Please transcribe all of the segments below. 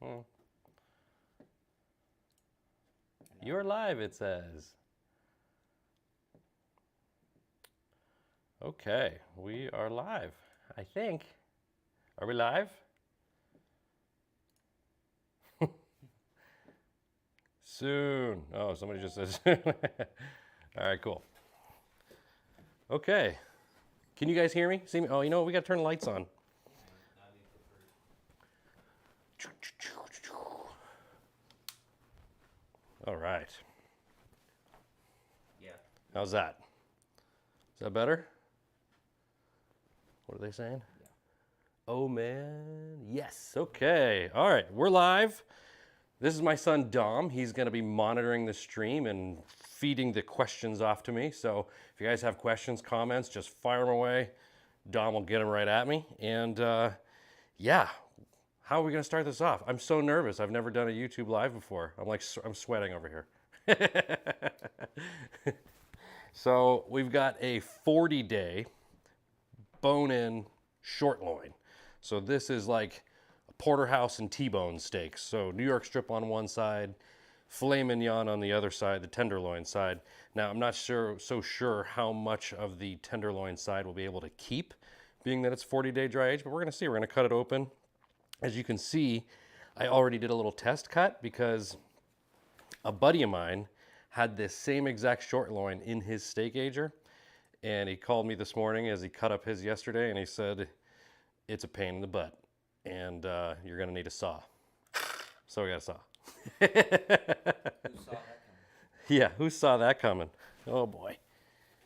Hmm. You're live, it says. Okay, we are live, I think. Are we live? Soon. Oh, somebody just says. All right, cool. Okay. Can you guys hear me? See me? Oh, you know what? We got to turn the lights on. All right. Yeah. How's that? Is that better? What are they saying? Yeah. Oh, man. Yes. Okay. All right. We're live. This is my son, Dom. He's going to be monitoring the stream and feeding the questions off to me. So if you guys have questions, comments, just fire them away. Dom will get them right at me. And yeah, how are we going to start this off? I'm so nervous. I've never done a YouTube live before. I'm sweating over here. So we've got a 40-day bone-in short loin. So this is like a porterhouse and T-bone steaks. So New York strip on one side, filet mignon on the other side, the tenderloin side. Now I'm not so sure how much of the tenderloin side we'll be able to keep, being that it's 40-day dry age, but we're gonna see. We're gonna cut it open. As you can see, I already did a little test cut because a buddy of mine had this same exact short loin in his steak ager. And he called me this morning as he cut up his yesterday, and he said, it's a pain in the butt, and you're gonna need a saw. So we got a saw. Who saw that coming? Yeah, who saw that coming? Oh boy.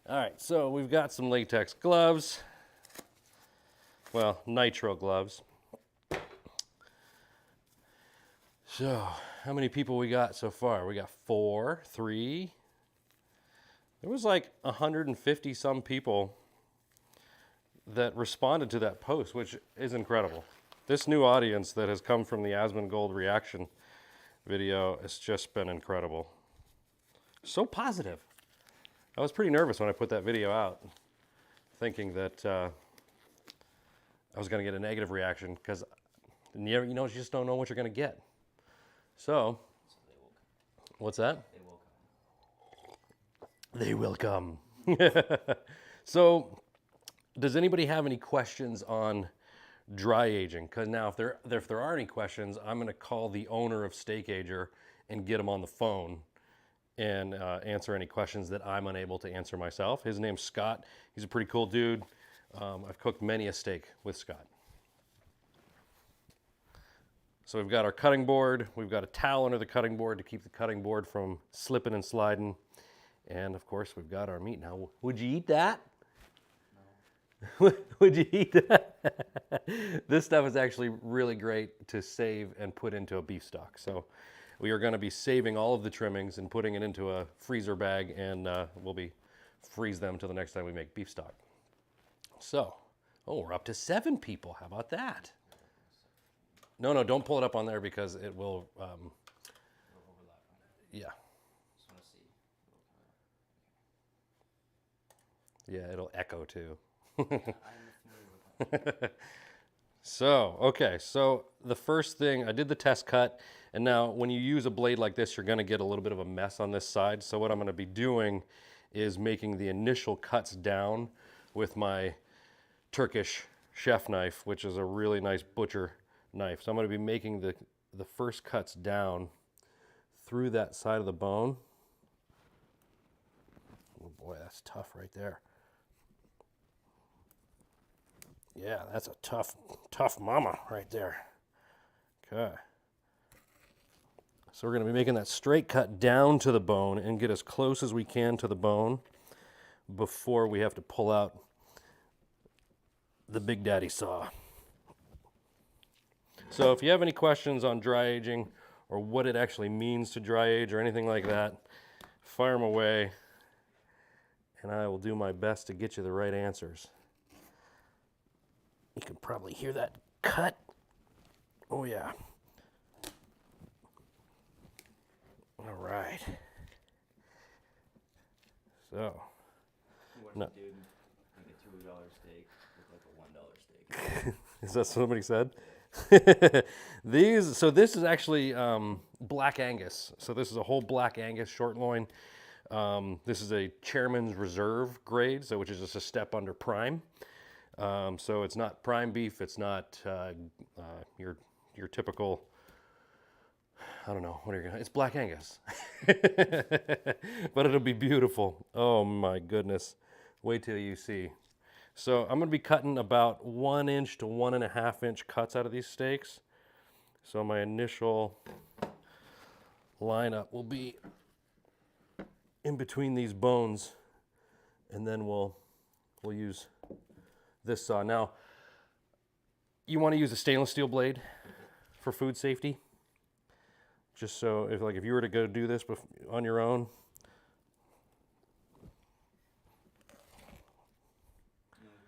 All right, so we've got some latex gloves. Well, nitro gloves. So, how many people we got so far? We got 4, 3. There was like 150 some people that responded to that post, which is incredible. This new audience that has come from the Asmongold reaction video has just been incredible. So positive. I was pretty nervous when I put that video out, thinking that I was going to get a negative reaction because you just don't know what you're going to get. So, what's that? They will come. So, does anybody have any questions on dry aging? Because now, if there are any questions, I'm going to call the owner of Steak Ager and get him on the phone and answer any questions that I'm unable to answer myself. His name's Scott. He's a pretty cool dude. I've cooked many a steak with Scott. So we've got our cutting board. We've got a towel under the cutting board to keep the cutting board from slipping and sliding. And of course, we've got our meat. Now, would you eat that? No. Would you eat that? This stuff is actually really great to save and put into a beef stock. So we are going to be saving all of the trimmings and putting it into a freezer bag, and we'll be freeze them till the next time we make beef stock. So, we're up to 7 people. How about that? No, don't pull it up on there because it will. Yeah. Just want to see. Yeah, it'll echo too. I'm familiar with that. So, okay, so the first thing, I did the test cut, and now when you use a blade like this, you're gonna get a little bit of a mess on this side. So what I'm gonna be doing is making the initial cuts down with my Turkish chef knife, which is a really nice butcher knife. So I'm gonna be making the first cuts down through that side of the bone. Oh boy, that's tough right there. Yeah, that's a tough mama right there. Okay. So we're going to be making that straight cut down to the bone and get as close as we can to the bone before we have to pull out the Big Daddy saw. So if you have any questions on dry aging or what it actually means to dry age or anything like that, fire them away and I will do my best to get you the right answers. You can probably hear that cut. Oh yeah. All right. So. Watch No. a dude make a $2 steak look like a $1 steak. Is that what somebody said? So this is actually Black Angus. So this is a whole Black Angus short loin. This is a Chairman's Reserve grade, so which is just a step under prime. So it's not prime beef. It's not your typical. I don't know what are you gonna. It's Black Angus, but it'll be beautiful. Oh my goodness! Wait till you see. So I'm gonna be cutting about 1 inch to 1.5 inch cuts out of these steaks. So my initial lineup will be in between these bones, and then we'll use this saw. Now, you want to use a stainless steel blade for food safety, just so if you were to go do this on your own.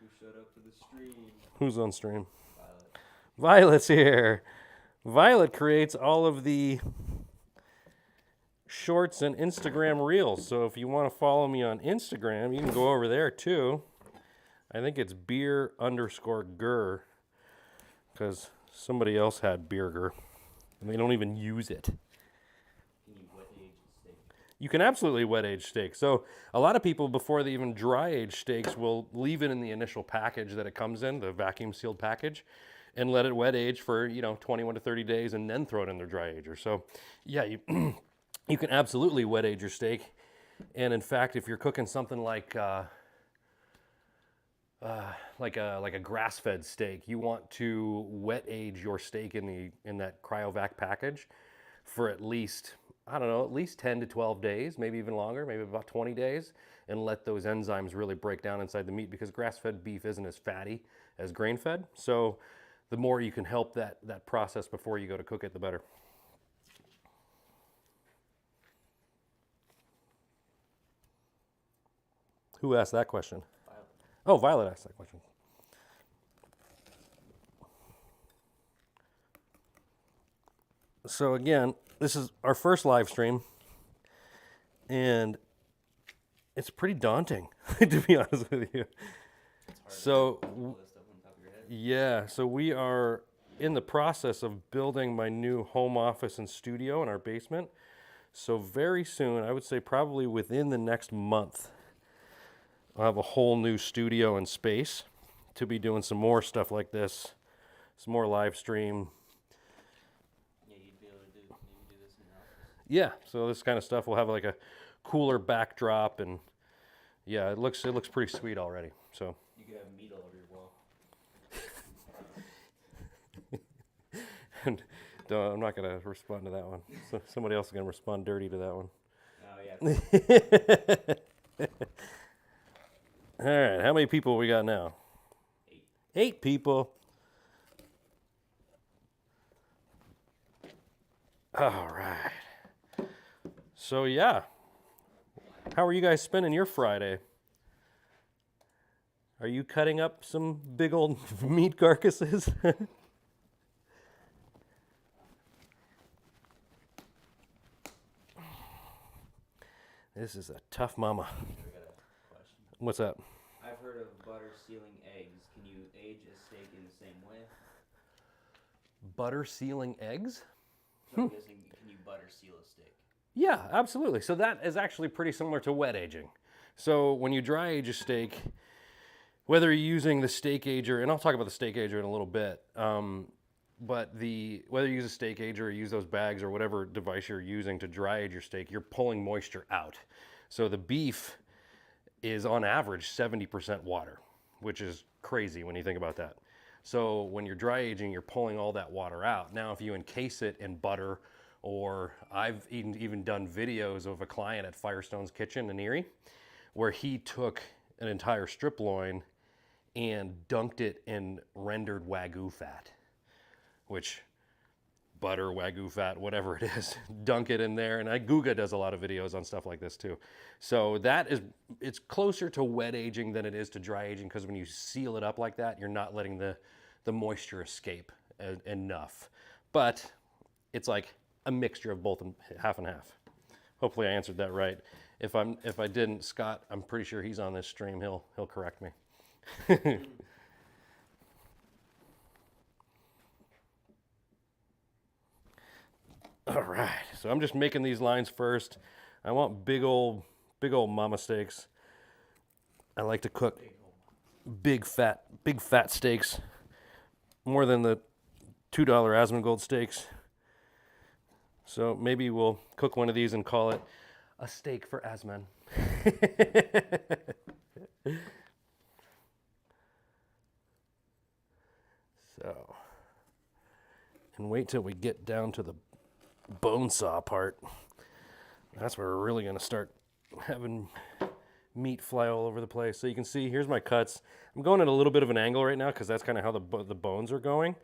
Who showed up to the stream? Who's on stream? Violet. Violet's here. Violet creates all of the shorts and Instagram reels. So if you want to follow me on Instagram, you can go over there too. I think it's beer_gur, because somebody else had beerger and they don't even use it. Can you wet age the steak? You can absolutely wet age steak. So a lot of people, before they even dry age steaks, will leave it in the initial package that it comes in, the vacuum sealed package, and let it wet age for 21 to 30 days, and then throw it in their dry ager. So yeah, you you can absolutely wet age your steak. And in fact, if you're cooking something like a grass-fed steak, you want to wet age your steak in that cryovac package for at least, I don't know, at least 10 to 12 days, maybe even longer, maybe about 20 days, and let those enzymes really break down inside the meat, because grass-fed beef isn't as fatty as grain-fed. So the more you can help that process before you go to cook it, the better. Who asked that question? Violet. Oh, Violet asked that question. So again, this is our first live stream, and it's pretty daunting, to be honest with you. So Pull this stuff on top of your head. yeah, so we are in the process of building my new home office and studio in our basement. So very soon, I would say probably within the next month, I'll have a whole new studio and space to be doing some more stuff like this, some more live stream. Yeah, you'd be able to maybe do this in the office. Yeah, so this kind of stuff will have like a cooler backdrop, and yeah, it looks pretty sweet already. So You could have meat all over your wall. and I'm not gonna respond to that one. So somebody else is gonna respond dirty to that one. Oh yeah. All right, how many people we got now? 8. 8 people. All right. So yeah, how are you guys spending your Friday? Are you cutting up some big old meat carcasses? This is a tough mama. I got a question. What's up? I've heard of butter sealing eggs. Can you age a steak in the same way? Butter sealing eggs? So I'm guessing, can you butter seal a steak? Yeah, absolutely. So that is actually pretty similar to wet aging. So when you dry age a steak, whether you're using the steak ager, and I'll talk about the steak ager in a little bit, but whether you use a steak ager or use those bags or whatever device you're using to dry age your steak, you're pulling moisture out. So the beef is on average 70% water, which is crazy when you think about that. So when you're dry aging, you're pulling all that water out. Now, if you encase it in butter, or I've even done videos of a client at Firestone's Kitchen in Erie, where he took an entire strip loin and dunked it in rendered Wagyu fat, which butter, Wagyu fat, whatever it is, dunk it in there. And Guga does a lot of videos on stuff like this too. So it's closer to wet aging than it is to dry aging, because when you seal it up like that, you're not letting the moisture escape enough. But it's like a mixture of both, half and half. Hopefully I answered that right. If I didn't, Scott, I'm pretty sure he's on this stream. He'll correct me. All right, so I'm just making these lines first. I want big old mama steaks. I like to cook big fat steaks, more than the $2 Asmongold steaks. So maybe we'll cook one of these and call it a steak for Asman. So, and wait till we get down to the bone saw part. That's where we're really gonna start having meat fly all over the place. So you can see, here's my cuts. I'm going at a little bit of an angle right now because that's kind of how the bones are going.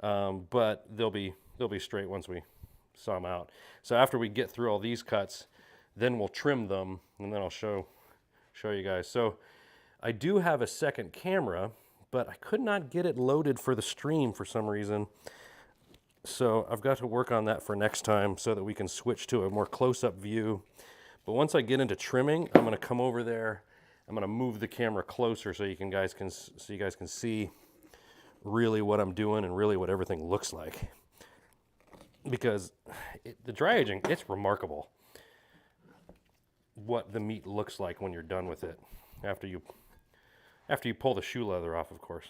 But they'll be straight once we saw them out. So after we get through all these cuts, then we'll trim them, and then I'll show you guys. So I do have a second camera, but I could not get it loaded for the stream for some reason. So I've got to work on that for next time so that we can switch to a more close-up view. But once I get into trimming, I'm going to come over there. I'm going to move the camera closer so you guys can see really what I'm doing and really what everything looks like. Because the dry aging, it's remarkable what the meat looks like when you're done with it. After you pull the shoe leather off, of course.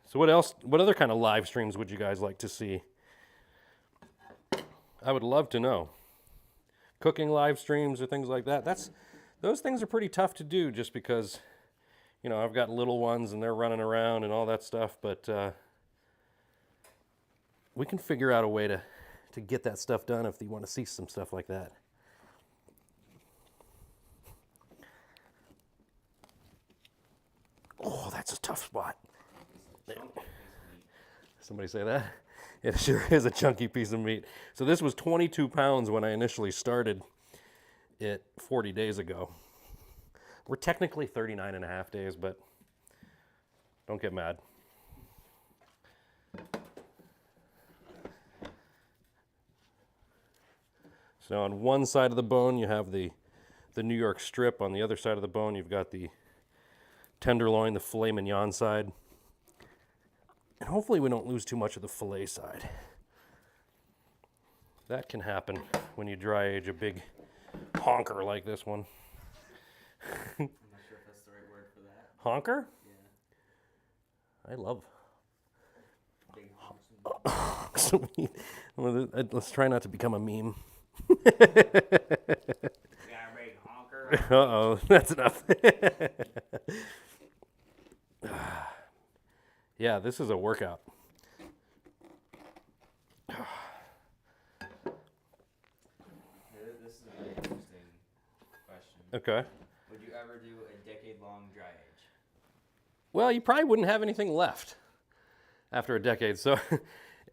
So what other kind of live streams would you guys like to see? I would love to know. Cooking live streams or things like that. Those things are pretty tough to do just because, you know, I've got little ones and they're running around and all that stuff, but we can figure out a way to get that stuff done if you want to see some stuff like that. Oh, that's a tough spot. Somebody say that? It sure is a chunky piece of meat. So this was 22 pounds when I initially started it 40 days ago. We're technically 39 and a half days, but don't get mad. So on one side of the bone, you have the New York strip. On the other side of the bone, you've got the tenderloin, the filet mignon side. And hopefully we don't lose too much of the filet side. That can happen when you dry age a big honker like this one. I'm not sure if that's the right word for that. Honker? Yeah. I love Big honks of meat. Let's try not to become a meme. Got a big honker. Uh-oh, that's enough. Yeah, this is a workout. This is a very interesting question. Okay. Would you ever do a decade-long dry age? Well, you probably wouldn't have anything left after a decade. So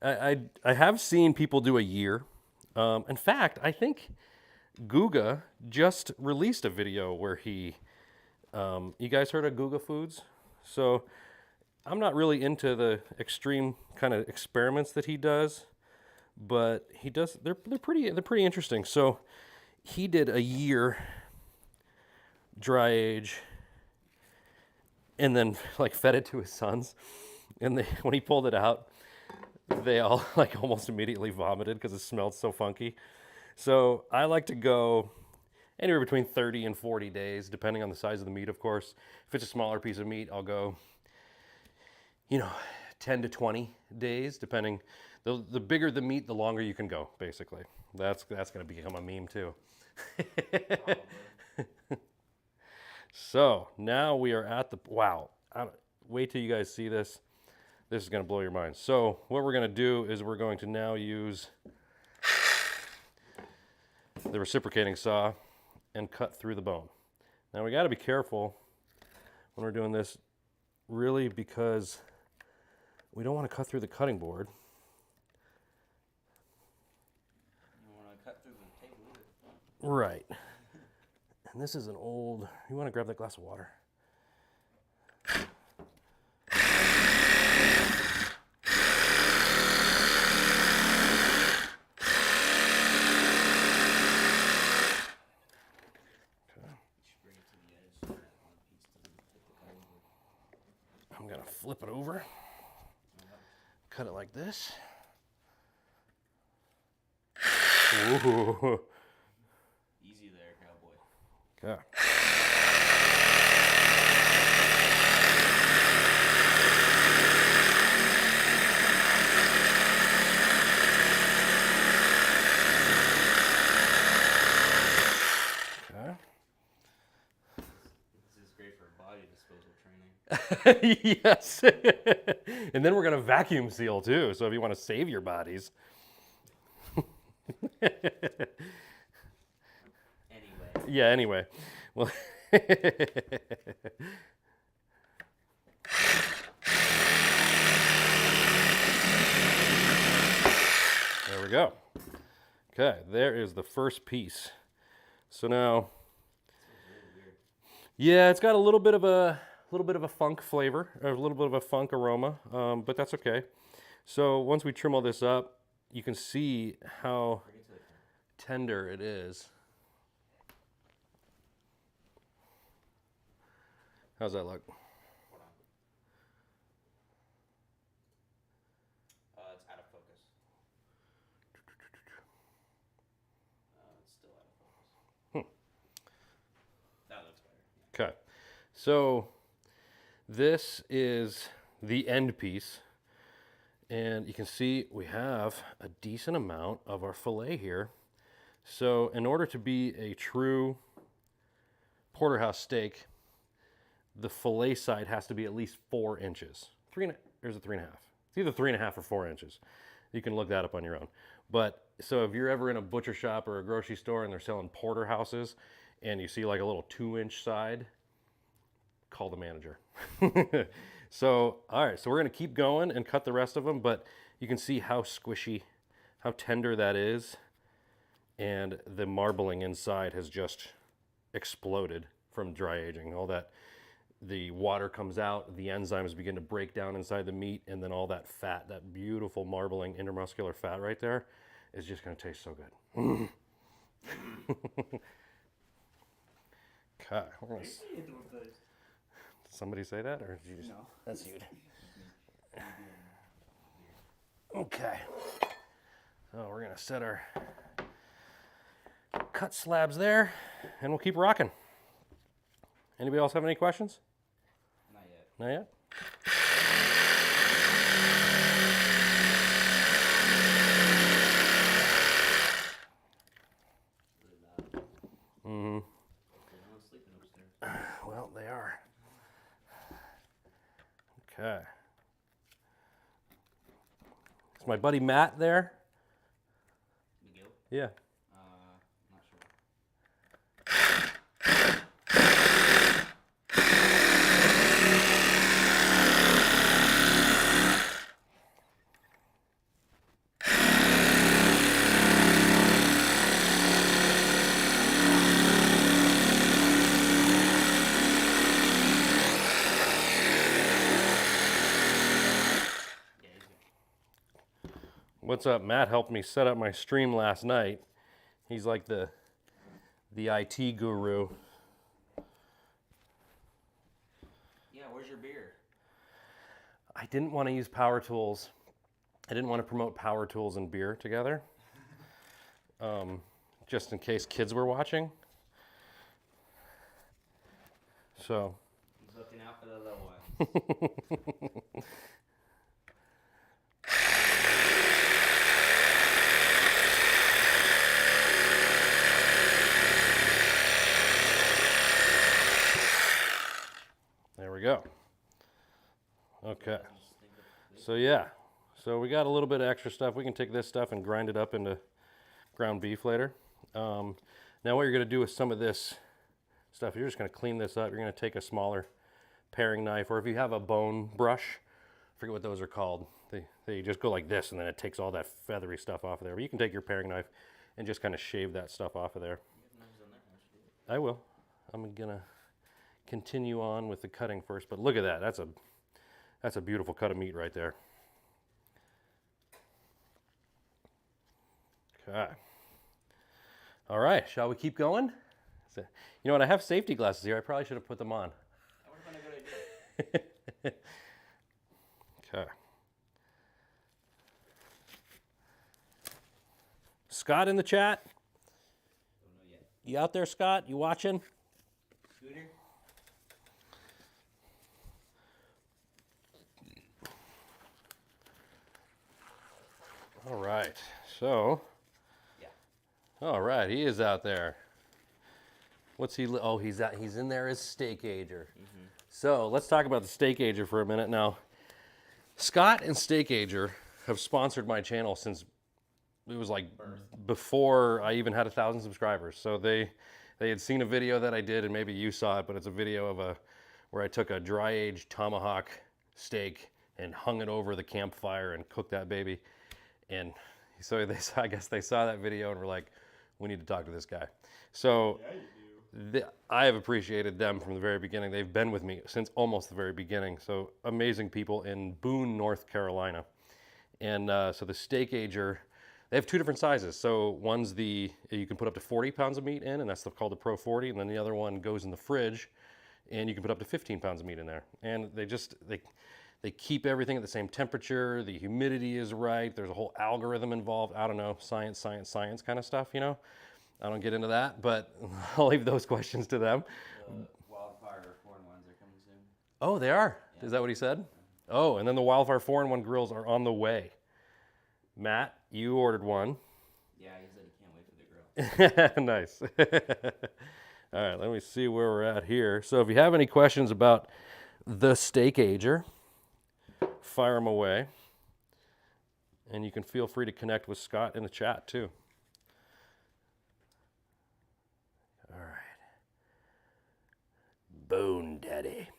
I have seen people do a year. In fact, I think Guga just released a video where he, you guys heard of Guga Foods? So I'm not really into the extreme kind of experiments that he does, but he does. They're pretty interesting. So he did a year dry age, and then like fed it to his sons, and when he pulled it out, they all like almost immediately vomited because it smelled so funky. So I like to go anywhere between 30 and 40 days, depending on the size of the meat, of course. If it's a smaller piece of meat, I'll go, 10 to 20 days, depending. The bigger the meat, the longer you can go, basically. That's going to become a meme, too. So, now we are at the, wow. Wait till you guys see this. This is going to blow your mind. So, what we're going to do is we're going to now use the reciprocating saw and cut through the bone. Now, we got to be careful when we're doing this, really, because we don't want to cut through the cutting board. You don't want to cut through the table either. Right. And this is an old, you want to grab that glass of water? I'm gonna flip it over, cut it like this. Ooh. Easy there, cowboy. Okay. This is great for body disposal training. Yes. And then we're going to vacuum seal too. So if you want to save your bodies. Anyway. Yeah, anyway. Well, there we go. Okay, there is the first piece. So now, yeah, it's got a little bit of a funk flavor, or a little bit of a funk aroma, but that's okay. So once we trim all this up, you can see how tender it is. How's that look? It's out of focus. It's still out of focus. That looks better. Okay, so this is the end piece, and you can see we have a decent amount of our fillet here. So in order to be a true porterhouse steak, the fillet side has to be at least 4 inches. There's a 3.5. It's either 3.5 or 4 inches. You can look that up on your own. But so if you're ever in a butcher shop or a grocery store and they're selling porterhouses and you see like a little 2-inch side, call the manager. So, all right, so we're gonna keep going and cut the rest of them, but you can see how squishy, how tender that is. And the marbling inside has just exploded from dry aging. All that, the water comes out, the enzymes begin to break down inside the meat, and then all that fat, that beautiful marbling intermuscular fat right there, is just gonna taste so good. Okay, did somebody say that, or did you just? No. That's you. Okay, so we're gonna set our cut slabs there, and we'll keep rocking. Anybody else have any questions? Not yet. Not yet? Really loud. Mm-hmm. No one's sleeping upstairs. Well, they are. Okay. Is my buddy Matt there? Miguel? Yeah. Not sure. Yeah, he's good. What's up? Matt helped me set up my stream last night. He's like the IT guru. Yeah, where's your beer? I didn't want to use power tools. I didn't want to promote power tools and beer together. Just in case kids were watching. So. He's looking out for the little ones. There we go. Okay. So yeah. So we got a little bit of extra stuff. We can take this stuff and grind it up into ground beef later. Now what you're going to do with some of this stuff, you're just going to clean this up. You're going to take a smaller paring knife, or if you have a bone brush, I forget what those are called. They just go like this, and then it takes all that feathery stuff off of there. But you can take your paring knife and just kind of shave that stuff off of there. I will. I'm going to continue on with the cutting first, but look at that. That's a beautiful cut of meat right there. Okay. All right, shall we keep going? You know what, I have safety glasses here. I probably should have put them on. That would have been a good idea. Scott in the chat? Don't know yet. You out there, Scott? You watching? Scooter? All right. So. Yeah. All right. He is out there. What's he? Oh, he's out. He's in there as steak ager. Mm-hmm. So let's talk about the steak ager for a minute now. Scott and Steak Ager have sponsored my channel since it was like before I even had 1,000 subscribers. So they had seen a video that I did, and maybe you saw it, but it's a video of where I took a dry aged tomahawk steak and hung it over the campfire and cooked that baby. And so I guess they saw that video and were like, we need to talk to this guy. So Yeah, you do. I have appreciated them from the very beginning. They've been with me since almost the very beginning. So amazing people in Boone, North Carolina. And so the steak ager, they have two different sizes. So one's you can put up to 40 pounds of meat in, and that's called the Pro 40. And then the other one goes in the fridge, and you can put up to 15 pounds of meat in there. And they keep everything at the same temperature. The humidity is right. There's a whole algorithm involved. I don't know, science kind of stuff, you know. I don't get into that, but I'll leave those questions to them. The Wildfire 4-in-1s are coming soon. Oh, they are? Yeah. Is that what he said? Oh, and then the Wildfire 4-in-1 grills are on the way. Matt, you ordered one. Yeah, he said he can't wait for the grill. Nice. All right, let me see where we're at here. So if you have any questions about the steak ager, fire them away. And you can feel free to connect with Scott in the chat too. All right. Bone Daddy.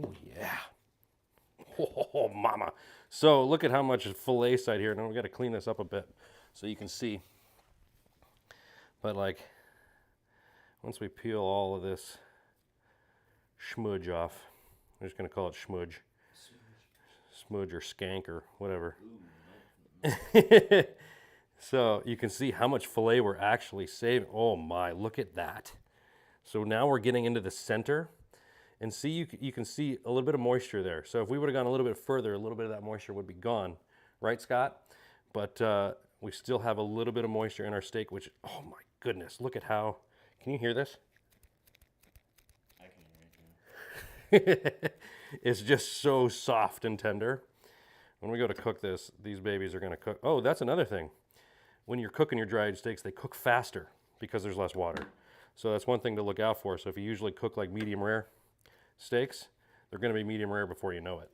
Oh, yeah. Oh, mama. So look at how much fillet side here. Now we got to clean this up a bit so you can see. But like, once we peel all of this schmudge off, I'm just going to call it schmudge. Smudge or skank or whatever. Ooh, no. So you can see how much fillet we're actually saving. Oh my, look at that. So now we're getting into the center. And see, you can see a little bit of moisture there. So if we would have gone a little bit further, a little bit of that moisture would be gone. Right, Scott? But we still have a little bit of moisture in our steak, which, oh my goodness, look at how, can you hear this? I can hear it. It's just so soft and tender. When we go to cook this, these babies are gonna cook. Oh, that's another thing. When you're cooking your dried steaks, they cook faster because there's less water. So that's one thing to look out for. So if you usually cook like medium rare steaks, they're going to be medium rare before you know it.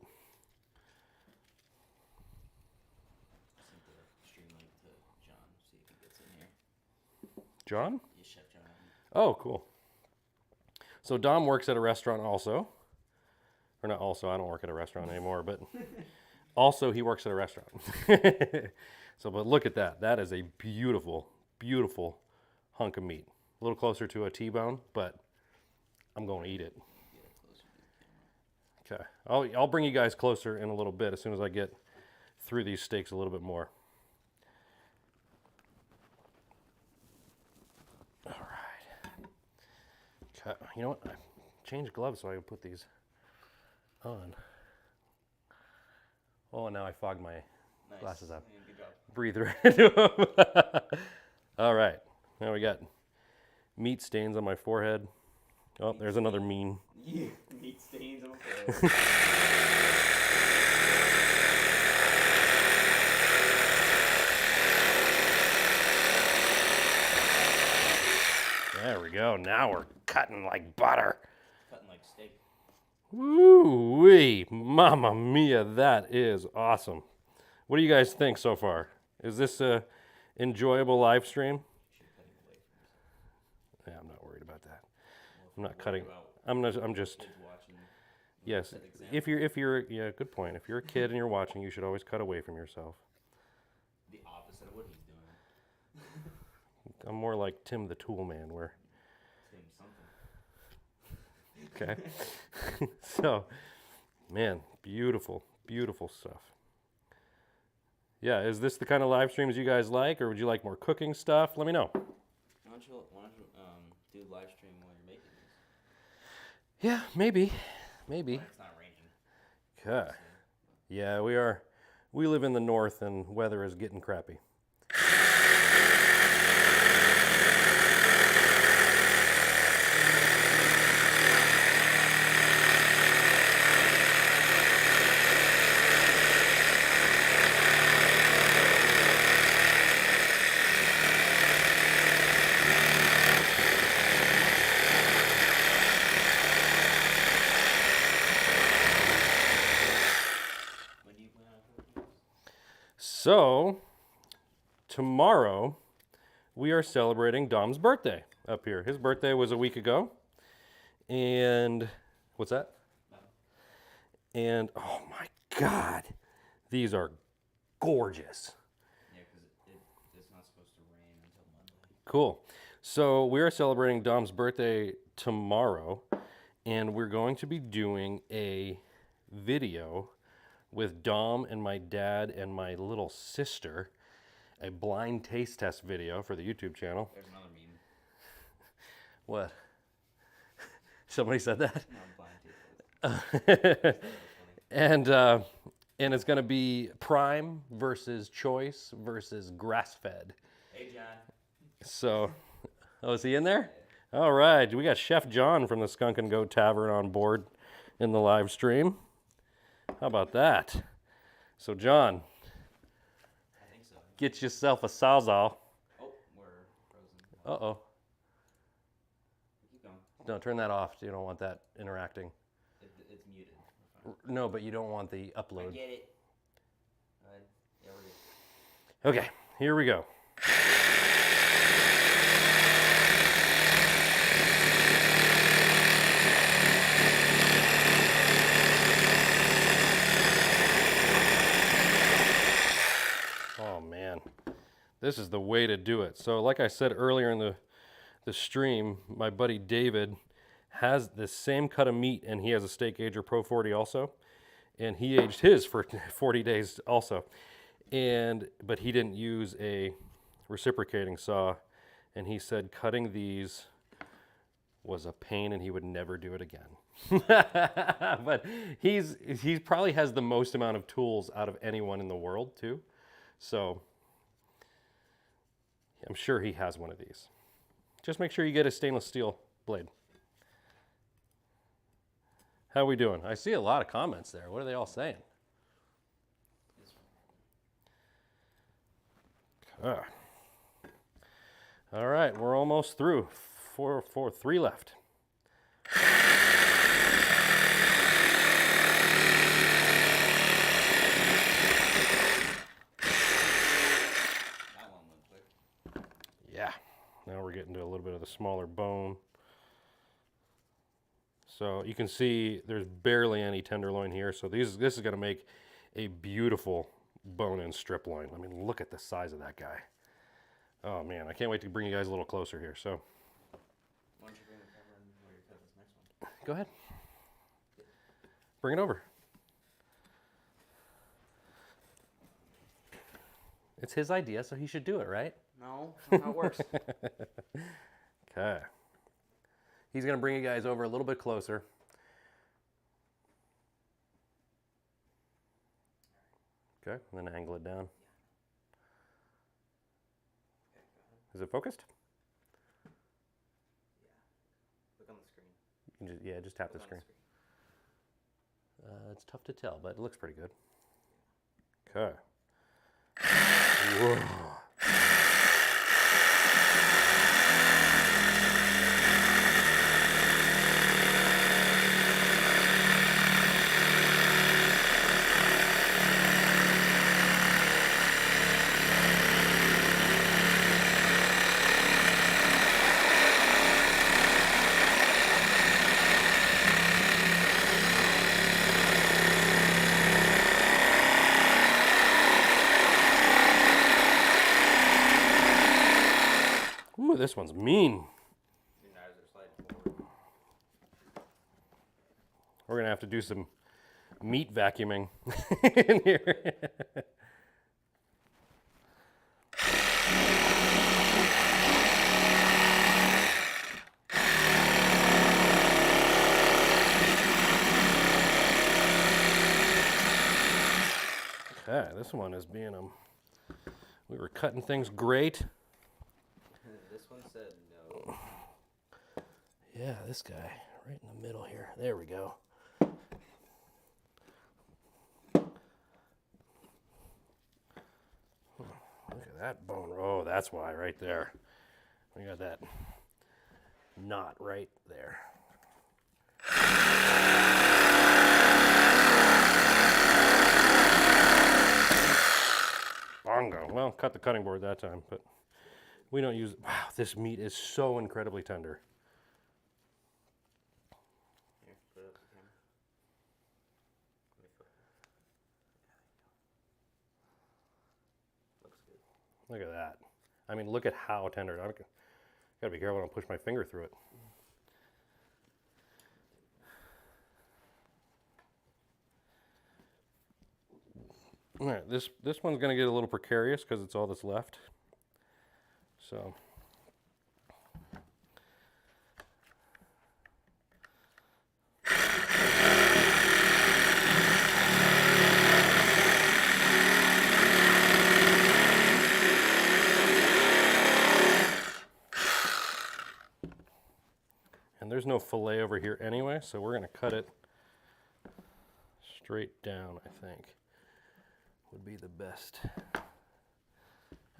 Send the stream link to John, see if he gets in here. John? Yeah, Chef John. Oh, cool. So Dom works at a restaurant also. Or not also, I don't work at a restaurant anymore, but also he works at a restaurant. So, but look at that. That is a beautiful, beautiful hunk of meat. A little closer to a T-bone, but I'm going to eat it. Okay, I'll bring you guys closer in a little bit as soon as I get through these steaks a little bit more. All right. Okay, you know what? I changed gloves so I can put these on. Oh, and now I fogged my glasses up. Yeah, good job. Breathe right into them. All right, now we got meat stains on my forehead. Oh, there's another mean. Yeah, meat stains on the floor. There we go. Now we're cutting like butter. Cutting like steak. Woo-wee. Mamma mia, that is awesome. What do you guys think so far? Is this a enjoyable live stream? Yeah, I'm not worried about that. I'm not cutting. I'm just. Kids watching. Yes. Set example. If you're yeah, good point. If you're a kid and you're watching, you should always cut away from yourself. The opposite of what he's doing. I'm more like Tim the Tool Man, where Tim something. Okay. So, man, beautiful, beautiful stuff. Yeah, is this the kind of live streams you guys like, or would you like more cooking stuff? Let me know. Why don't you do live stream while you're making these? Yeah, maybe. Maybe. When it's not raining. Okay. Yeah, we are. We live in the north, and weather is getting crappy. When do you plan on cooking? So, tomorrow, we are celebrating Dom's birthday up here. His birthday was a week ago. And, what's that? No. And, oh my God, these are gorgeous. Yeah, because it's not supposed to rain until Monday. Cool. So, we are celebrating Dom's birthday tomorrow. And we're going to be doing a video with Dom and my dad and my little sister, a blind taste test video for the YouTube channel. There's another meme. What? Somebody said that? No, blind taste. And it's going to be prime versus choice versus grass-fed. Hey, John. So, oh, is he in there? All right, we got Chef John from the Skunk and Goat Tavern on board in the live stream. How about that? So, John, I think so. get yourself a sawzall. Oh, we're frozen. Uh-oh. Keep going. No, turn that off. You don't want that interacting. It's muted. We're fine. No, but you don't want the I upload. get it. Go ahead. Yeah, we're good. Okay, here we go. Oh man, this is the way to do it. So like I said earlier in the stream, my buddy David has the same cut of meat, and he has a steak ager Pro 40 also, and he aged his for 40 days also. But he didn't use a reciprocating saw, and he said cutting these was a pain and he would never do it again. But he probably has the most amount of tools out of anyone in the world too. So I'm sure he has one of these. Just make sure you get a stainless steel blade. How we doing? I see a lot of comments there. What are they all saying? Okay. All right, we're almost through. Three left. That one went quick. Yeah. Now we're getting to a little bit of the smaller bone. So you can see there's barely any tenderloin here. So this is going to make a beautiful bone-in strip loin. I mean, look at the size of that guy. Oh man, I can't wait to bring you guys a little closer here. So Why don't you bring the camera in where you cut this next one? go ahead. Bring it over. It's his idea, so he should do it, right? No, that's not how it works. Okay. He's going to bring you guys over a little bit closer. Okay, and then angle it down. Is it focused? Look on the screen. You can just tap the Look on screen. It's tough to tell, but it looks pretty good. Okay. Whoa. Ooh, this one's mean. Your knives are sliding forward. We're gonna have to do some meat vacuuming in here. Okay, this one is being we were cutting things great. This one said no. Yeah, this guy right in the middle here. There we go. Look at that bone. Oh, that's why right there. We got that knot right there. Bongo. Well, cut the cutting board that time, but we don't use. Wow, this meat is so incredibly tender. Here, put it up the camera. Let me flip it. Looks good. Look at that. I mean, look at how tender. I gotta be careful. I don't push my finger through it. All right, this one's gonna get a little precarious because it's all that's left. So. And there's no fillet over here anyway, so we're gonna cut it straight down, I think. Would be the best. How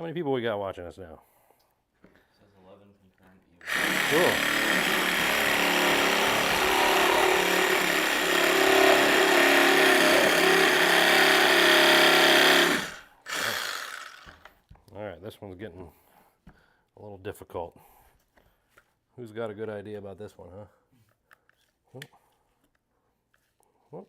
many people we got watching us now? It says 11 confirmed viewers. Cool. All right, this one's getting a little difficult. Who's got a good idea about this one, huh? Whoop. Whoop.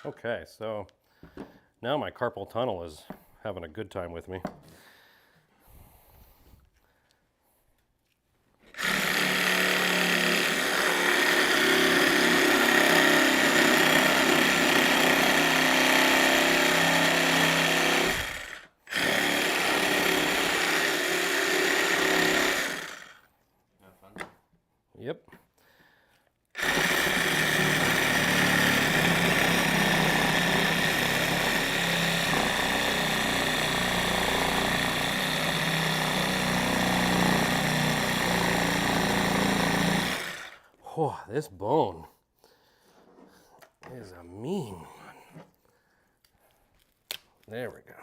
Okay, so now my carpal tunnel is having a good time with me. Have fun. Yep. Oh, this bone is a mean one. There we go.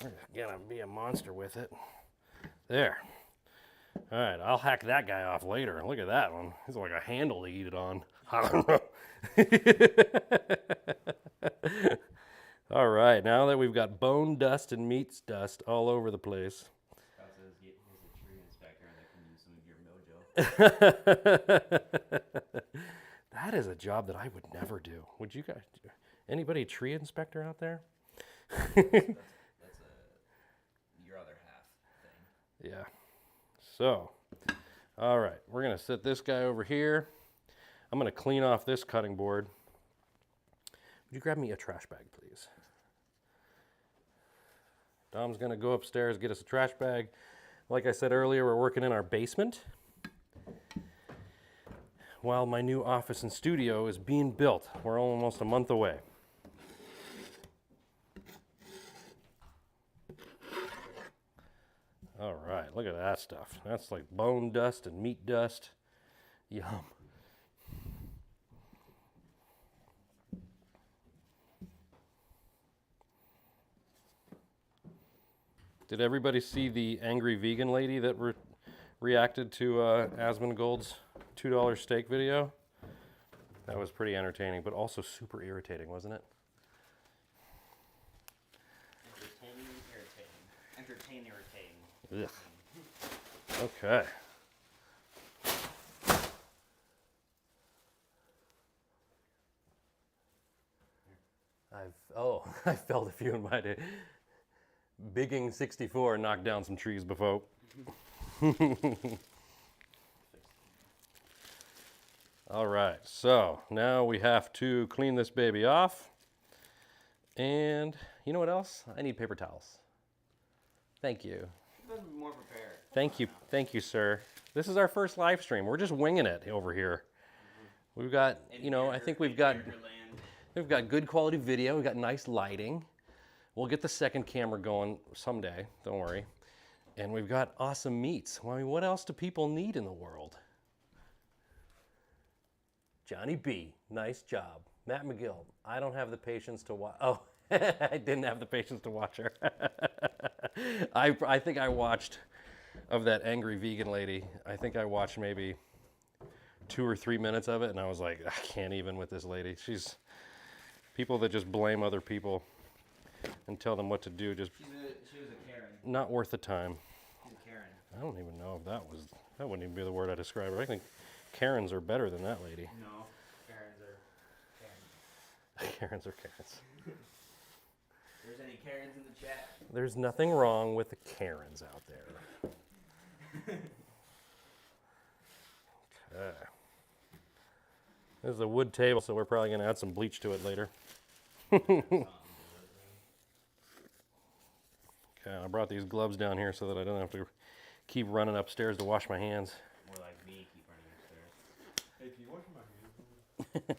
We're just gonna be a monster with it. There. All right, I'll hack that guy off later. Look at that one. He's like a handle to eat it on. I don't know. All right, now that we've got bone dust and meat dust all over the place. Scott says he's a tree inspector that can use some of your mojo. That is a job that I would never do. Would you guys? Anybody tree inspector out there? That's your other half thing. Yeah. So, all right, we're gonna set this guy over here. I'm gonna clean off this cutting board. Would you grab me a trash bag, please? Dom's gonna go upstairs, get us a trash bag. Like I said earlier, we're working in our basement while my new office and studio is being built. We're almost a month away. All right, look at that stuff. That's like bone dust and meat dust. Yum. Did everybody see the angry vegan lady that reacted to Asmongold's $2 steak video? That was pretty entertaining, but also super irritating, wasn't it? Entertaining, irritating. Ugh. Okay. I felled a few in my day. Bigging 64 knocked down some trees before. All right, so now we have to clean this baby off. And you know what else? I need paper towels. Thank you. More prepared. Thank you, sir. This is our first live stream. We're just winging it over here. We've got, I think we've got good quality video. We've got nice lighting. We'll get the second camera going someday. Don't worry. And we've got awesome meats. Well, I mean, what else do people need in the world? Johnny B, nice job. Matt McGill, I don't have the patience to watch. Oh, I didn't have the patience to watch her. I think I watched, of that angry vegan lady, I think I watched maybe 2 or 3 minutes of it, and I was like, I can't even with this lady. She's people that just blame other people and tell them what to do. She was a Karen. Not worth the time. She's a Karen. I don't even know if that wouldn't even be the word I describe it. I think Karens are better than that lady. No, Karens are Karens. Karens are Karens. If there's any Karens in the chat? There's nothing wrong with the Karens out there. Okay. This is a wood table, so we're probably going to add some bleach to it later. Okay, I brought these gloves down here so that I don't have to keep running upstairs to wash my hands. More like me, keep running upstairs. Hey, can you wash my hands?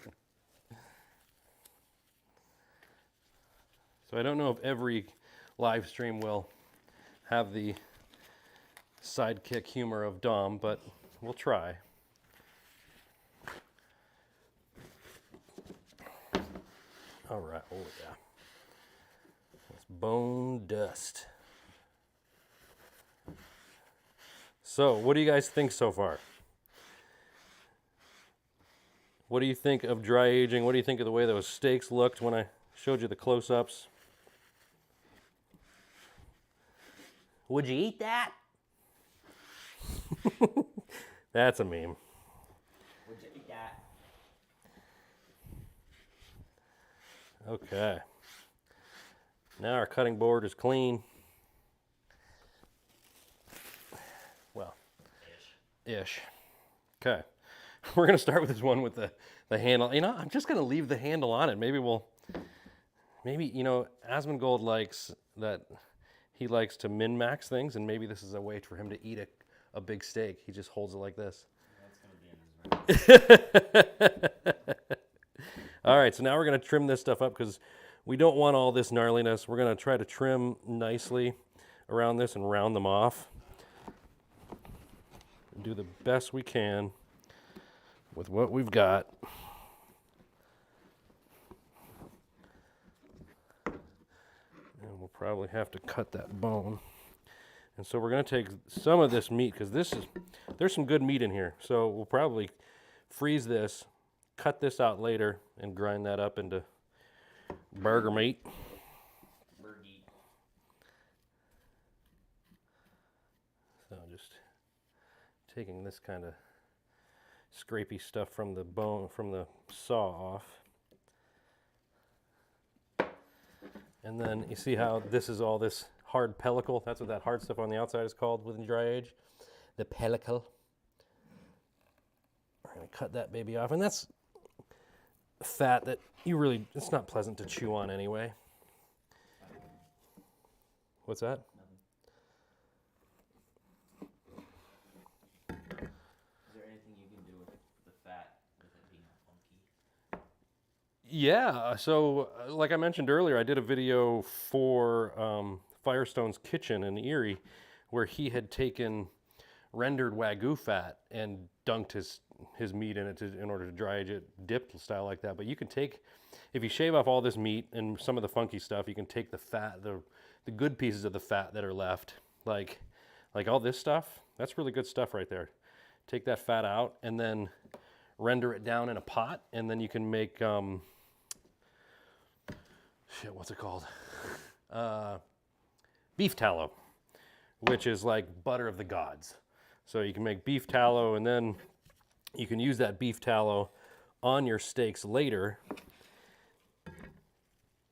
So I don't know if every live stream will have the sidekick humor of Dom, but we'll try. All right, oh yeah. That's bone dust. So, what do you guys think so far? What do you think of dry aging? What do you think of the way those steaks looked when I showed you the close-ups? Would you eat that? That's a meme. Would you eat that? Okay. Now our cutting board is clean. Well, ish. Okay. We're going to start with this one with the handle. You know, I'm just going to leave the handle on it. Maybe, Asmongold likes that. He likes to min-max things, and maybe this is a way for him to eat a big steak. He just holds it like this. That's going to be in his room. All right, so now we're going to trim this stuff up because we don't want all this gnarliness. We're going to try to trim nicely around this and round them off. And do the best we can with what we've got. And we'll probably have to cut that bone. And so we're going to take some of this meat because there's some good meat in here. So we'll probably freeze this, cut this out later, and grind that up into burger meat. So just taking this kind of scrapey stuff from the bone, from the saw off. And then you see how this is all this hard pellicle. That's what that hard stuff on the outside is called within dry age. The pellicle. We're going to cut that baby off. And that's fat that it's not pleasant to chew on anyway. What's that? Is there anything you can do with the fat with it being funky? Yeah, so like I mentioned earlier, I did a video for Firestone's Kitchen in Erie where he had taken rendered Wagyu fat and dunked his meat in it in order to dry age it, dipped style like that. But you can take, if you shave off all this meat and some of the funky stuff, you can take the fat, the good pieces of the fat that are left, like all this stuff. That's really good stuff right there. Take that fat out and then render it down in a pot, and then you can make, what's it called? Beef tallow, which is like butter of the gods. So you can make beef tallow, and then you can use that beef tallow on your steaks later.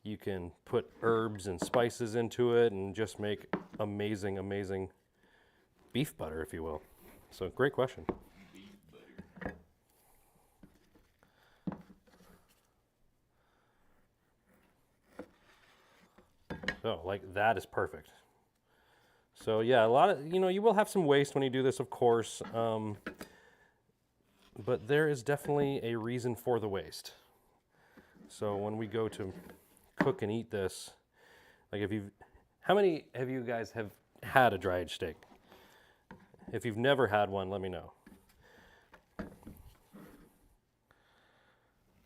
You can put herbs and spices into it and just make amazing, amazing beef butter, if you will. So great question. Beef butter. So like that is perfect. So yeah, a lot of, you will have some waste when you do this, of course. But there is definitely a reason for the waste. So when we go to cook and eat this, like how many of you guys have had a dry aged steak? If you've never had one, let me know.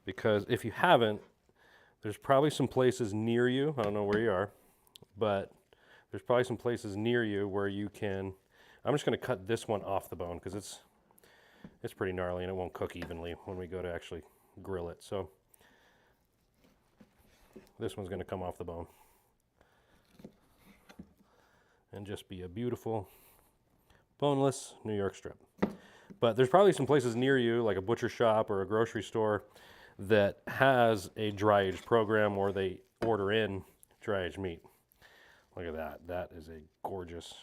Because if you haven't, there's probably some places near you, I don't know where you are, but there's probably some places near you where you can, I'm just gonna cut this one off the bone because it's pretty gnarly and it won't cook evenly when we go to actually grill it. So this one's gonna come off the bone and just be a beautiful boneless New York strip. But there's probably some places near you, like a butcher shop or a grocery store, that has a dry aged program or they order in dry aged meat. Look at that. That is a gorgeous,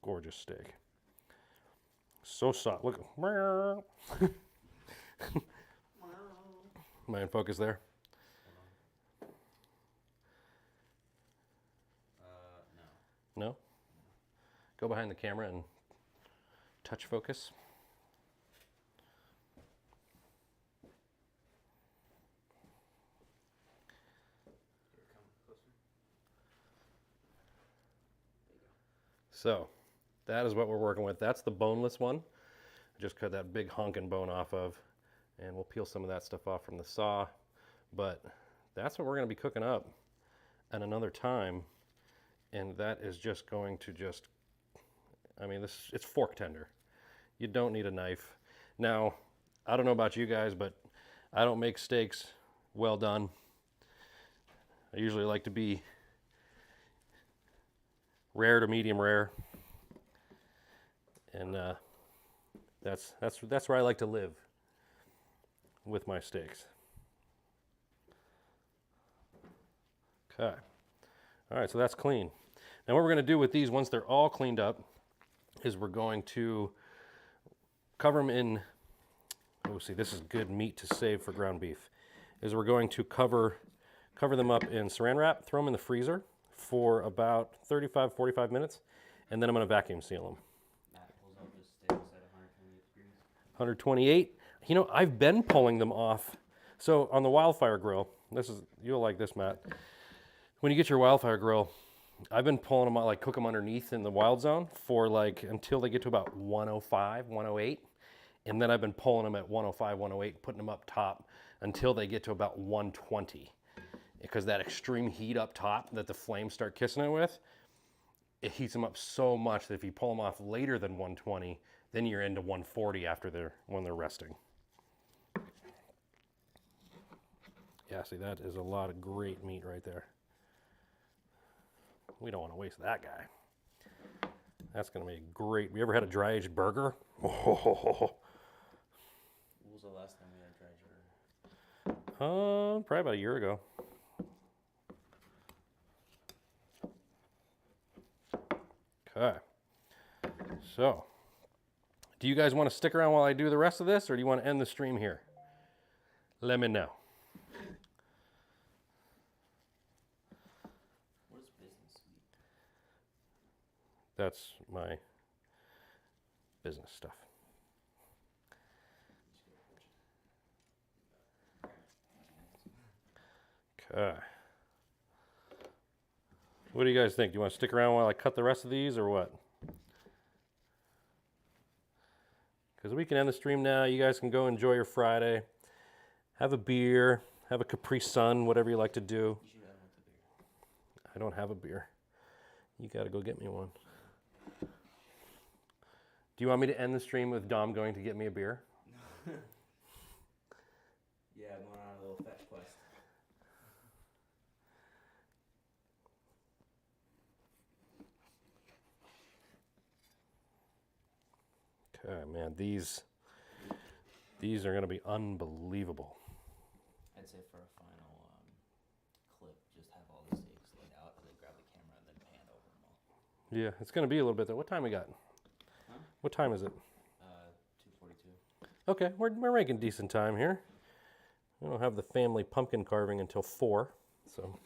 gorgeous steak. So soft. Look. Am I in focus there? No. No? Go behind the camera and touch focus. Here, come closer. There you go. So that is what we're working with. That's the boneless one. I just cut that big honking bone off of, and we'll peel some of that stuff off from the saw. But that's what we're going to be cooking up at another time. And that is just going to it's fork tender. You don't need a knife. Now, I don't know about you guys, but I don't make steaks well done. I usually like to be rare to medium rare. And that's where I like to live with my steaks. Okay. All right, so that's clean. Now what we're going to do with these, once they're all cleaned up, is we're going to cover them in, oh, see, this is good meat to save for ground beef, is we're going to cover them up in saran wrap, throw them in the freezer for about 35, 45 minutes, and then I'm going to vacuum seal them. That pulls up the steaks at 128 degrees. 128. I've been pulling them off. So on the wildfire grill, you'll like this, Matt. When you get your wildfire grill, I've been pulling them out, like cook them underneath in the wild zone for until they get to about 105, 108. And then I've been pulling them at 105, 108, putting them up top until they get to about 120. Because that extreme heat up top that the flames start kissing it with, it heats them up so much that if you pull them off later than 120, then you're into 140 when they're resting. Yeah, see, that is a lot of great meat right there. We don't want to waste that guy. That's going to be great. You ever had a dry aged burger? Oh. What was the last time we had a dry burger? Probably about a year ago. Okay. So, do you guys want to stick around while I do the rest of this, or do you want to end the stream here? Let me know. What is business suite? That's my business stuff. Okay. What do you guys think? Do you want to stick around while I cut the rest of these, or what? Because we can end the stream now. You guys can go enjoy your Friday. Have a beer. Have a Capri Sun, whatever you like to do. You should have one with the beer. I don't have a beer. You got to go get me one. Do you want me to end the stream with Dom going to get me a beer? Okay, man, these are gonna be unbelievable. I'd say for a final clip, just have all the steaks laid out, and then grab the camera and then pan over them all. Yeah, it's gonna be a little bit there. What time we got? Huh? What time is it? 2:42. Okay, we're making decent time here. We don't have the family pumpkin carving until 4, so.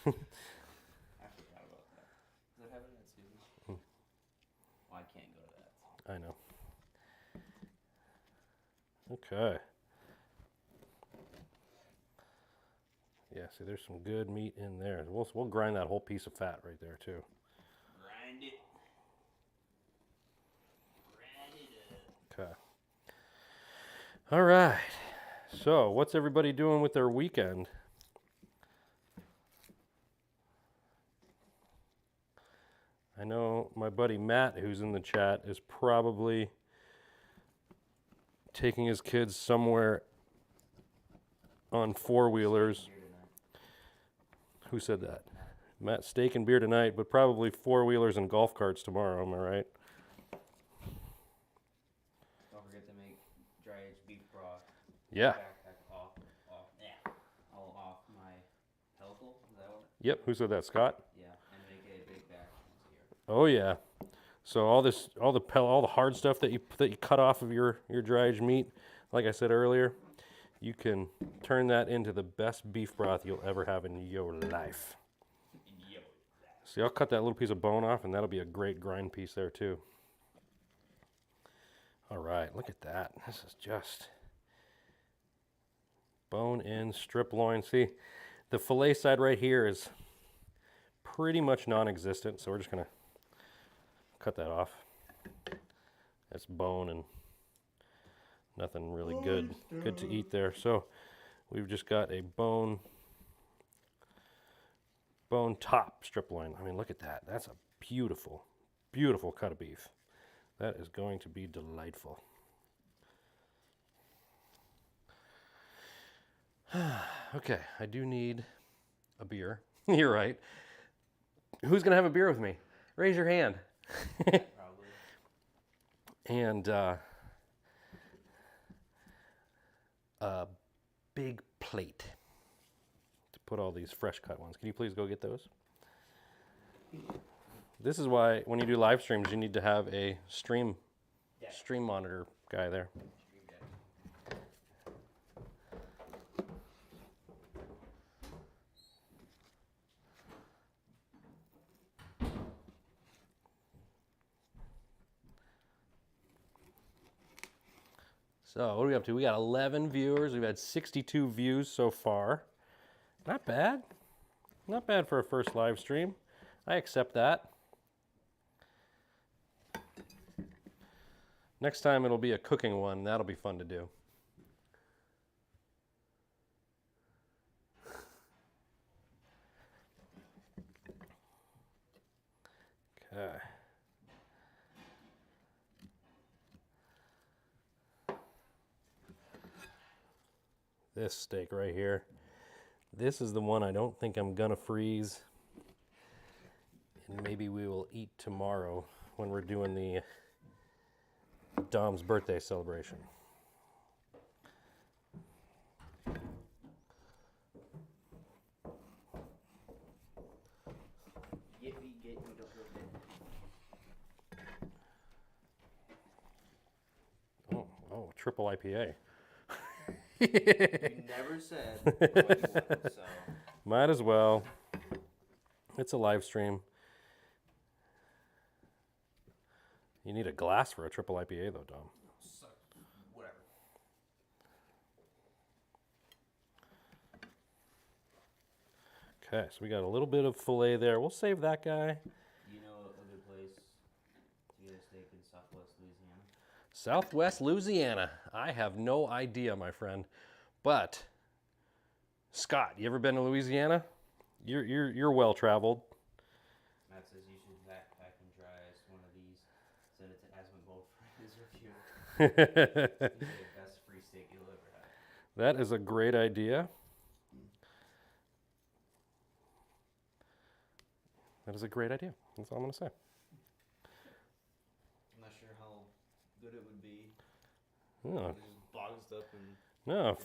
I forgot about that. Is that happening at Susie's? Well, I can't go to that. So. I know. Okay. Yeah, see, there's some good meat in there. We'll grind that whole piece of fat right there too. Grind it. Grind it up. Okay. All right. So, what's everybody doing with their weekend? I know my buddy Matt, who's in the chat, is probably taking his kids somewhere on four-wheelers. Beer tonight. Who said that? Matt, steak and beer tonight, but probably four-wheelers and golf carts tomorrow, am I right? Don't forget to make dry aged beef broth. Yeah. Backpack off, yeah, all off my helical. Is that what? Yep, who said that, Scott? Yeah, and make a big batch once a year. Oh yeah. So all the hard stuff that you cut off of your dry aged meat, like I said earlier, you can turn that into the best beef broth you'll ever have in your life. See, I'll cut that little piece of bone off, and that'll be a great grind piece there too. All right, look at that. This is just bone-in strip loin. See, the fillet side right here is pretty much non-existent, so we're just gonna cut that off. That's bone and nothing really good to eat there. So we've just got a bone top strip loin. I mean, look at that. That's a beautiful, beautiful cut of beef. That is going to be delightful. Okay, I do need a beer. You're right. Who's gonna have a beer with me? Raise your hand. Probably. And a big plate to put all these fresh cut ones. Can you please go get those? This is why when you do live streams, you need to have a stream monitor guy there. So what are we up to? We got 11 viewers. We've had 62 views so far. Not bad. Not bad for a first live stream. I accept that. Next time it'll be a cooking one. That'll be fun to do. Okay. This steak right here. This is the one I don't think I'm gonna freeze. And maybe we will eat tomorrow when we're doing the Dom's birthday celebration. Get me, don't go get. Oh, triple IPA. You never said what you would, so. Might as well. It's a live stream. You need a glass for a triple IPA though, Dom. Whatever. Okay, so we got a little bit of filet there. We'll save that guy. You know a good place to get a steak in Southwest Louisiana? Southwest Louisiana. I have no idea, my friend. But Scott, you ever been to Louisiana? You're well traveled. Matt says you should backpack and try one of these. Send it to Asmongold for his review. It's the best free steak you'll ever have. That is a great idea. That is a great idea. That's all I'm going to say. I'm not sure how good it would be. Oh, It just bogs up and no,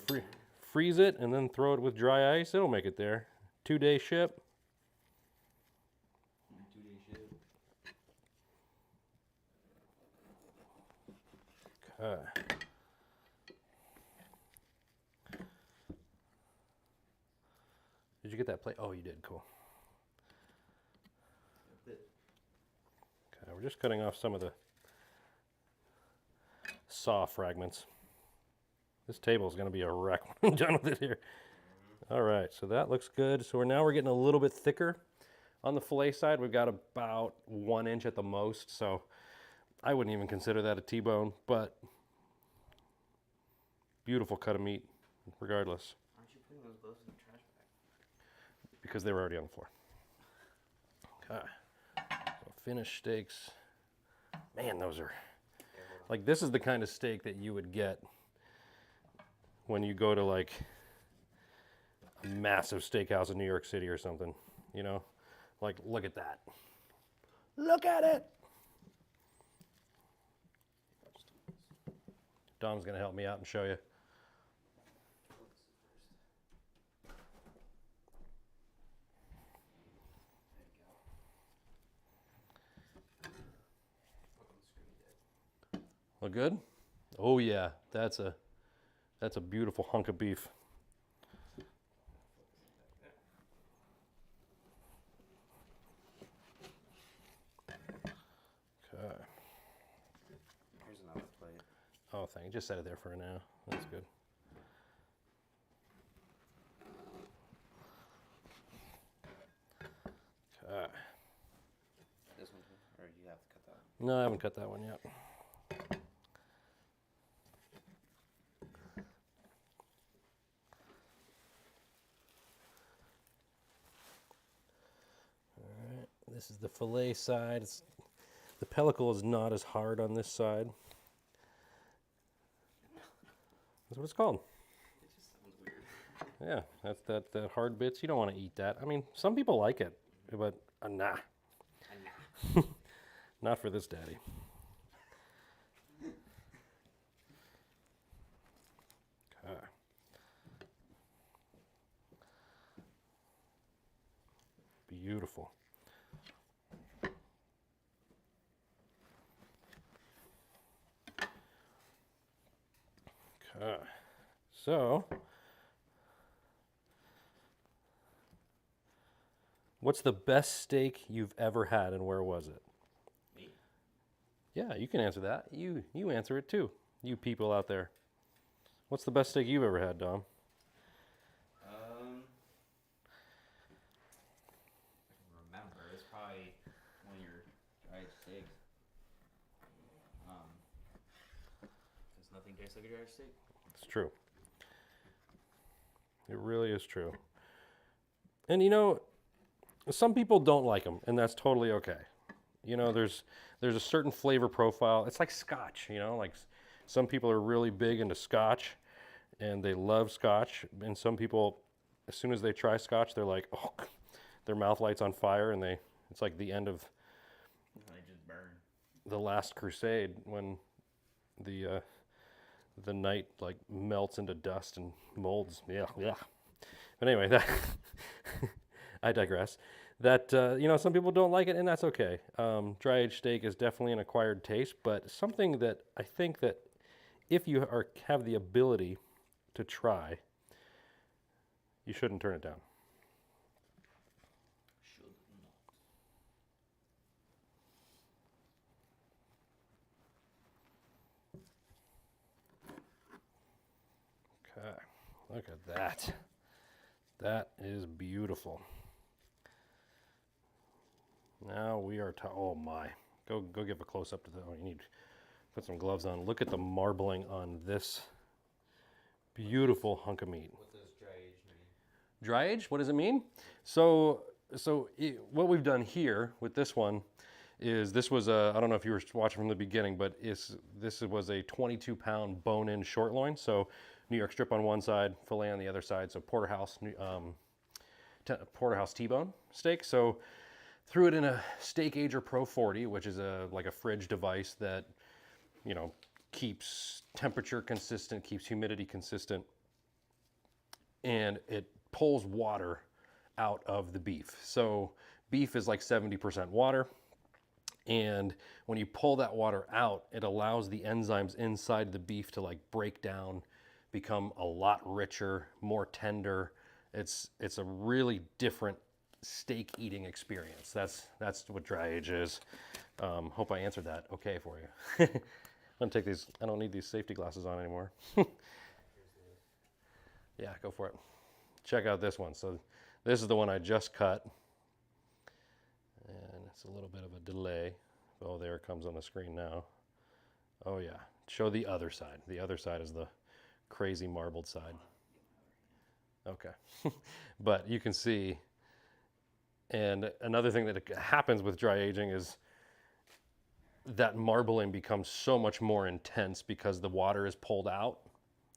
freeze it and then throw it with dry ice. It'll make it there. 2-day ship. 2-day ship. Okay. Did you get that plate? Oh, you did. Cool. Okay, we're just cutting off some of the saw fragments. This table is going to be a wreck when I'm done with it here. All right, so that looks good. So we're getting a little bit thicker on the fillet side. We've got about 1 inch at the most, so I wouldn't even consider that a T-bone, but beautiful cut of meat regardless. Aren't you putting those gloves in the trash bag? Because they were already on the floor. Okay, so finished steaks. Man, those are, like, this is the kind of steak that you would get when you go to like a massive steakhouse in New York City or something, you know? Like, look at that. Look at it. Dom's gonna help me out and show you. Look good? Oh yeah, that's a beautiful hunk of beef. Okay. Here's another plate. Oh, thank you. Just set it there for now. That's good. Okay. This one, or you have to cut that one? No, I haven't cut that one yet. This is the fillet side. The pellicle is not as hard on this side. That's what it's called. It just sounds weird. Yeah, that's the hard bits. You don't want to eat that. I mean, some people like it, but nah. Not for this daddy. Okay. Beautiful. Okay. So, what's the best steak you've ever had and where was it? Me? Yeah, you can answer that. You answer it too. You people out there. What's the best steak you've ever had, Dom? I can remember. It's probably one of your dried steaks. Because nothing tastes like a dried steak. It's true. It really is true. And you know, some people don't like them, and that's totally okay. You know, there's a certain flavor profile. It's like Scotch, you know, like some people are really big into Scotch and they love Scotch, and some people, as soon as they try Scotch, they're like, oh, their mouth lights on fire, and it's like the end of They just burn. the Last Crusade when the night like melts into dust and molds. Yeah. But anyway, that I digress. That you know, some people don't like it, and that's okay. Dry aged steak is definitely an acquired taste, but something that I think that if you have the ability to try, you shouldn't turn it down. Should not. Okay, look at that. That is beautiful. Now we are oh my. Go give a close up to that. Oh, you need to put some gloves on. Look at the marbling on this beautiful hunk of meat. What does dry age mean? Dry age, what does it mean? So what we've done here with this one is this was I don't know if you were watching from the beginning, but this was a 22-pound bone-in short loin. So New York strip on one side, fillet on the other side. So porterhouse T-bone steak. So threw it in a Steak Ager Pro 40, which is like a fridge device that, you know, keeps temperature consistent, keeps humidity consistent, and it pulls water out of the beef. So beef is like 70% water. And when you pull that water out, it allows the enzymes inside the beef to like break down, become a lot richer, more tender. It's a really different steak eating experience. That's what dry age is. Hope I answered that okay for you. I'm gonna take these. I don't need these safety glasses on anymore. Yeah, go for it. Check out this one. So this is the one I just cut. And it's a little bit of a delay. Oh, there it comes on the screen now. Oh yeah, show the other side. The other side is the crazy marbled side. Okay, but you can see, and another thing that happens with dry aging is that marbling becomes so much more intense because the water is pulled out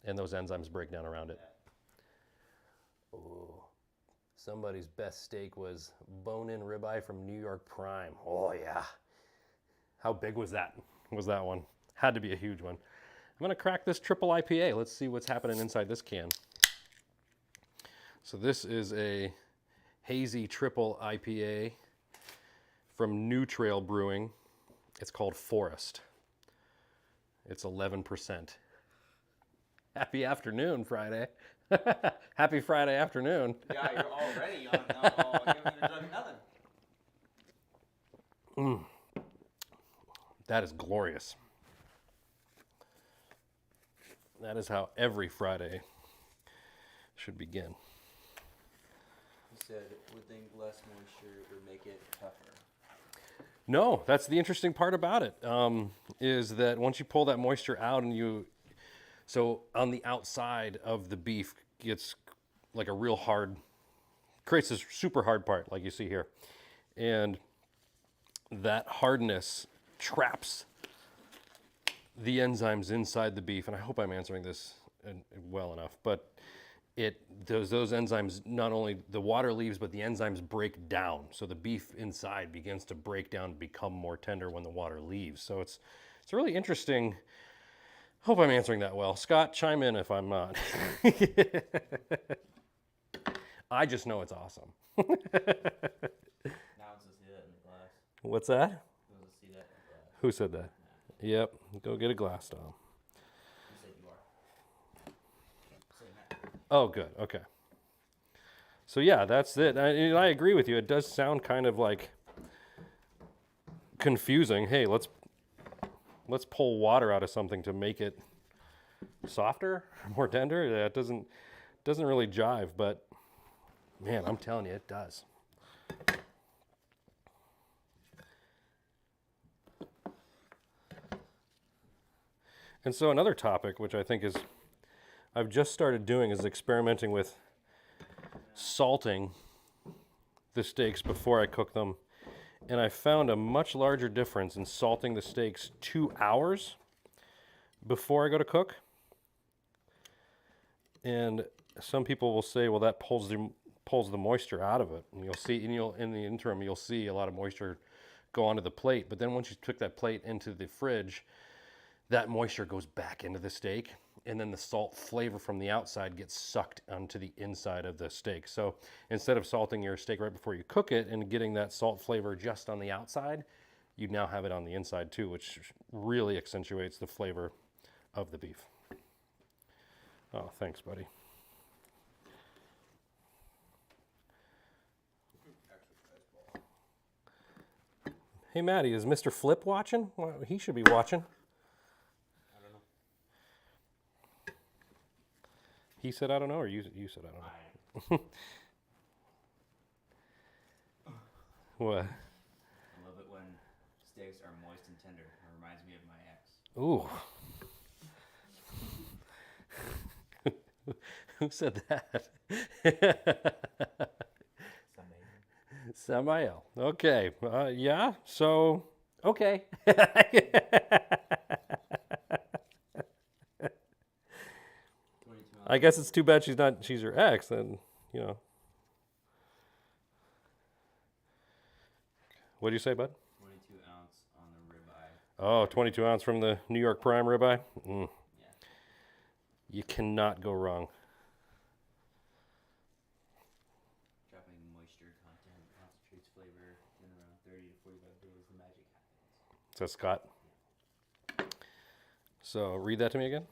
and those enzymes break down around it. Oh. Somebody's best steak was bone-in ribeye from New York Prime. Oh yeah. How big was that? Was that one? Had to be a huge one. I'm gonna crack this triple IPA. Let's see what's happening inside this can. So this is a hazy triple IPA from New Trail Brewing. It's called Forest. It's 11%. Happy afternoon, Friday. Happy Friday afternoon. Yeah, you're already on alcohol. You haven't even drunk nothing. That is glorious. That is how every Friday should begin. You said would think less moisture would make it tougher. No, that's the interesting part about it, is that once you pull that moisture out and so on the outside of the beef gets like a real hard, creates this super hard part like you see here. And that hardness traps the enzymes inside the beef. And I hope I'm answering this well enough, but those enzymes, not only the water leaves, but the enzymes break down. So the beef inside begins to break down, become more tender when the water leaves. So it's really interesting. Hope I'm answering that well. Scott, chime in if I'm not. I just know it's awesome. Now let's just see that in the glass. What's that? Let's see that in the glass. Who said that? Yep, go get a glass, Tom. You said you are. Say that. Oh, good, okay. So yeah, that's it. I agree with you. It does sound kind of like confusing. Hey, let's pull water out of something to make it softer, more tender. Yeah, it doesn't really jive, but man, I'm telling you, it does. And so another topic, which I think I've just started doing, is experimenting with salting the steaks before I cook them. And I found a much larger difference in salting the steaks 2 hours before I go to cook. And some people will say, well, that pulls the moisture out of it. And you'll see, in the interim, you'll see a lot of moisture go onto the plate. But then once you took that plate into the fridge, that moisture goes back into the steak, and then the salt flavor from the outside gets sucked onto the inside of the steak. So instead of salting your steak right before you cook it and getting that salt flavor just on the outside, you now have it on the inside too, which really accentuates the flavor of the beef. Oh, thanks, buddy. Hey, Maddie, is Mr. Flip watching? Well, he should be watching. He said, I don't know, or you said, I don't know. What? I love it when steaks are moist and tender. It reminds me of my ex. Ooh. Who said that? Samael. Okay. Yeah. So, okay. I guess it's too bad she's your ex, then, you know. What did you say, bud? 22 ounce on the ribeye. Oh, 22 ounce from the New York Prime ribeye. Yeah. You cannot go wrong. Dropping moisture content concentrates flavor. Then around 30 to 45 days, the magic happens. Says Scott. So read that to me again.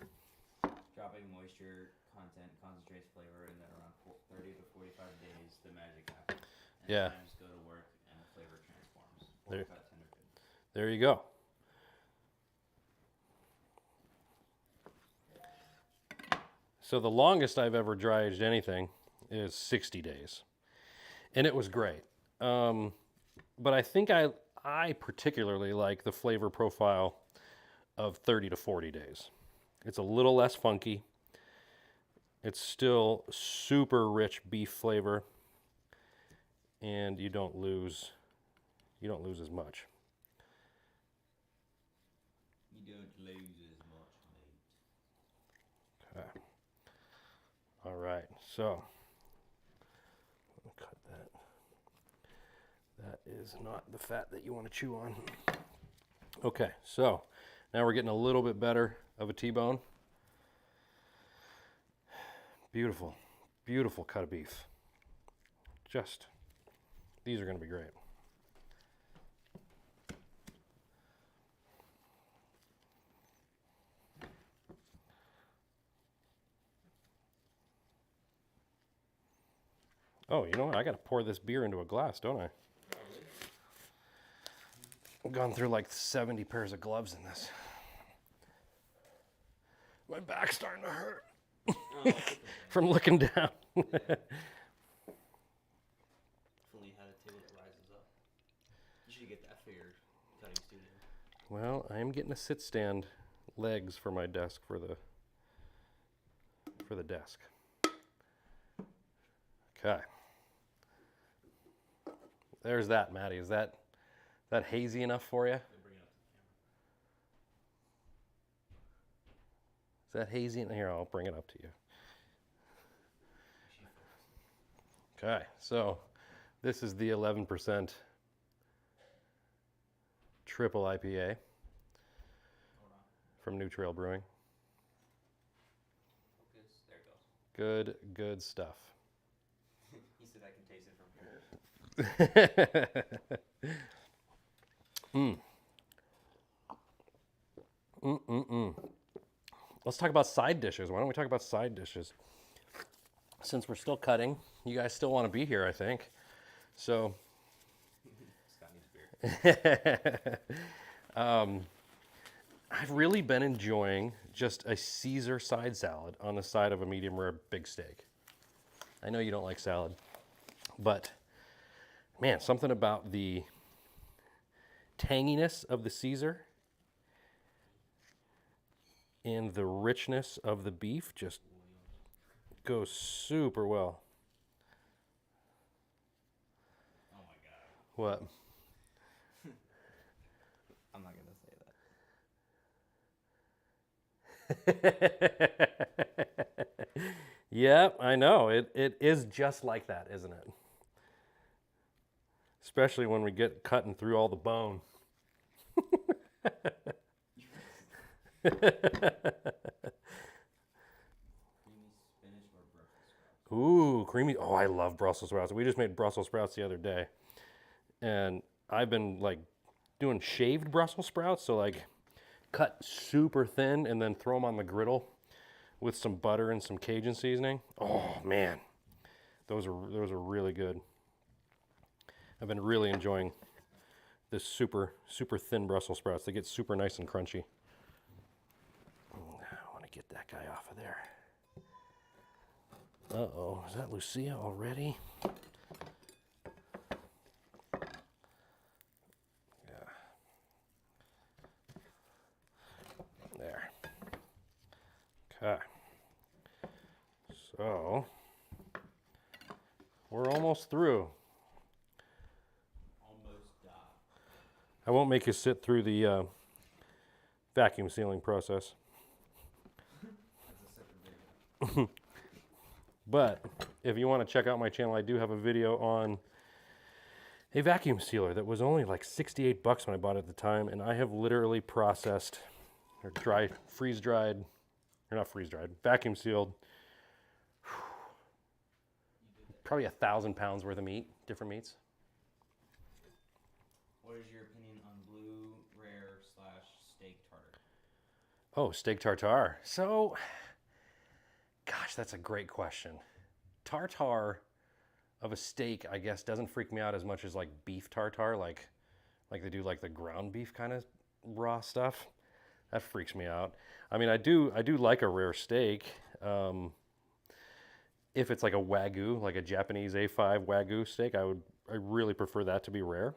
Dropping moisture content concentrates flavor, and then around 30 to 45 days, the magic happens. Yeah. Enzymes go to work, and the flavor transforms. There. Cut tender foods. There you go. So the longest I've ever dry aged anything is 60 days. And it was great. But I think I particularly like the flavor profile of 30 to 40 days. It's a little less funky. It's still super rich beef flavor. And you don't lose as much. You don't lose as much meat. Okay. All right, so let me cut that. That is not the fat that you want to chew on. Okay, so now we're getting a little bit better of a T-bone. Beautiful, beautiful cut of beef. These are going to be great. Oh, you know what? I got to pour this beer into a glass, don't I? Probably. I've gone through like 70 pairs of gloves in this. My back's starting to hurt Oh, that's okay. from looking down. Yeah. If only you had a table that rises up. You should get that for your cutting studio. Well, I am getting a sit stand legs for my desk for the desk. Okay. There's that, Maddie. Is that hazy enough for you? Then bring it up to the camera. Is that hazy? Here, I'll bring it up to you. Okay, so this is the 11% triple IPA Hold on. from New Trail Brewing. Focus. There it goes. Good stuff. He said I can taste it from here. Let's talk about side dishes. Why don't we talk about side dishes? Since we're still cutting, you guys still want to be here, I think. So, Scott needs beer. I've really been enjoying just a Caesar side salad on the side of a medium rare big steak. I know you don't like salad, but man, something about the tanginess of the Caesar and the richness of the beef just goes super well. Oh my god. What? I'm not gonna say that. Yep, I know. It is just like that, isn't it? Especially when we get cutting through all the bone. Creamy spinach or Brussels sprouts? Ooh, creamy. Oh, I love Brussels sprouts. We just made Brussels sprouts the other day. And I've been like doing shaved Brussels sprouts. So like cut super thin and then throw them on the griddle with some butter and some Cajun seasoning. Oh man, those are really good. I've been really enjoying this super thin Brussels sprouts. They get super nice and crunchy. I want to get that guy off of there. Uh-oh, is that Lucia already? Yeah. There. Okay. So, we're almost through. Almost done. I won't make you sit through the vacuum sealing process. That's a separate video. But if you want to check out my channel, I do have a video on a vacuum sealer that was only like 68 bucks when I bought it at the time, and I have literally processed or freeze dried, or not freeze dried, vacuum sealed probably 1,000 pounds worth of meat, different meats. What is your opinion on blue rare / steak tartar? Oh, steak tartare. So, gosh, that's a great question. Tartare of a steak, I guess, doesn't freak me out as much as like beef tartare, like they do like the ground beef kind of raw stuff. That freaks me out. I mean, I do like a rare steak. If it's like a Wagyu, like a Japanese A5 Wagyu steak, I really prefer that to be rare.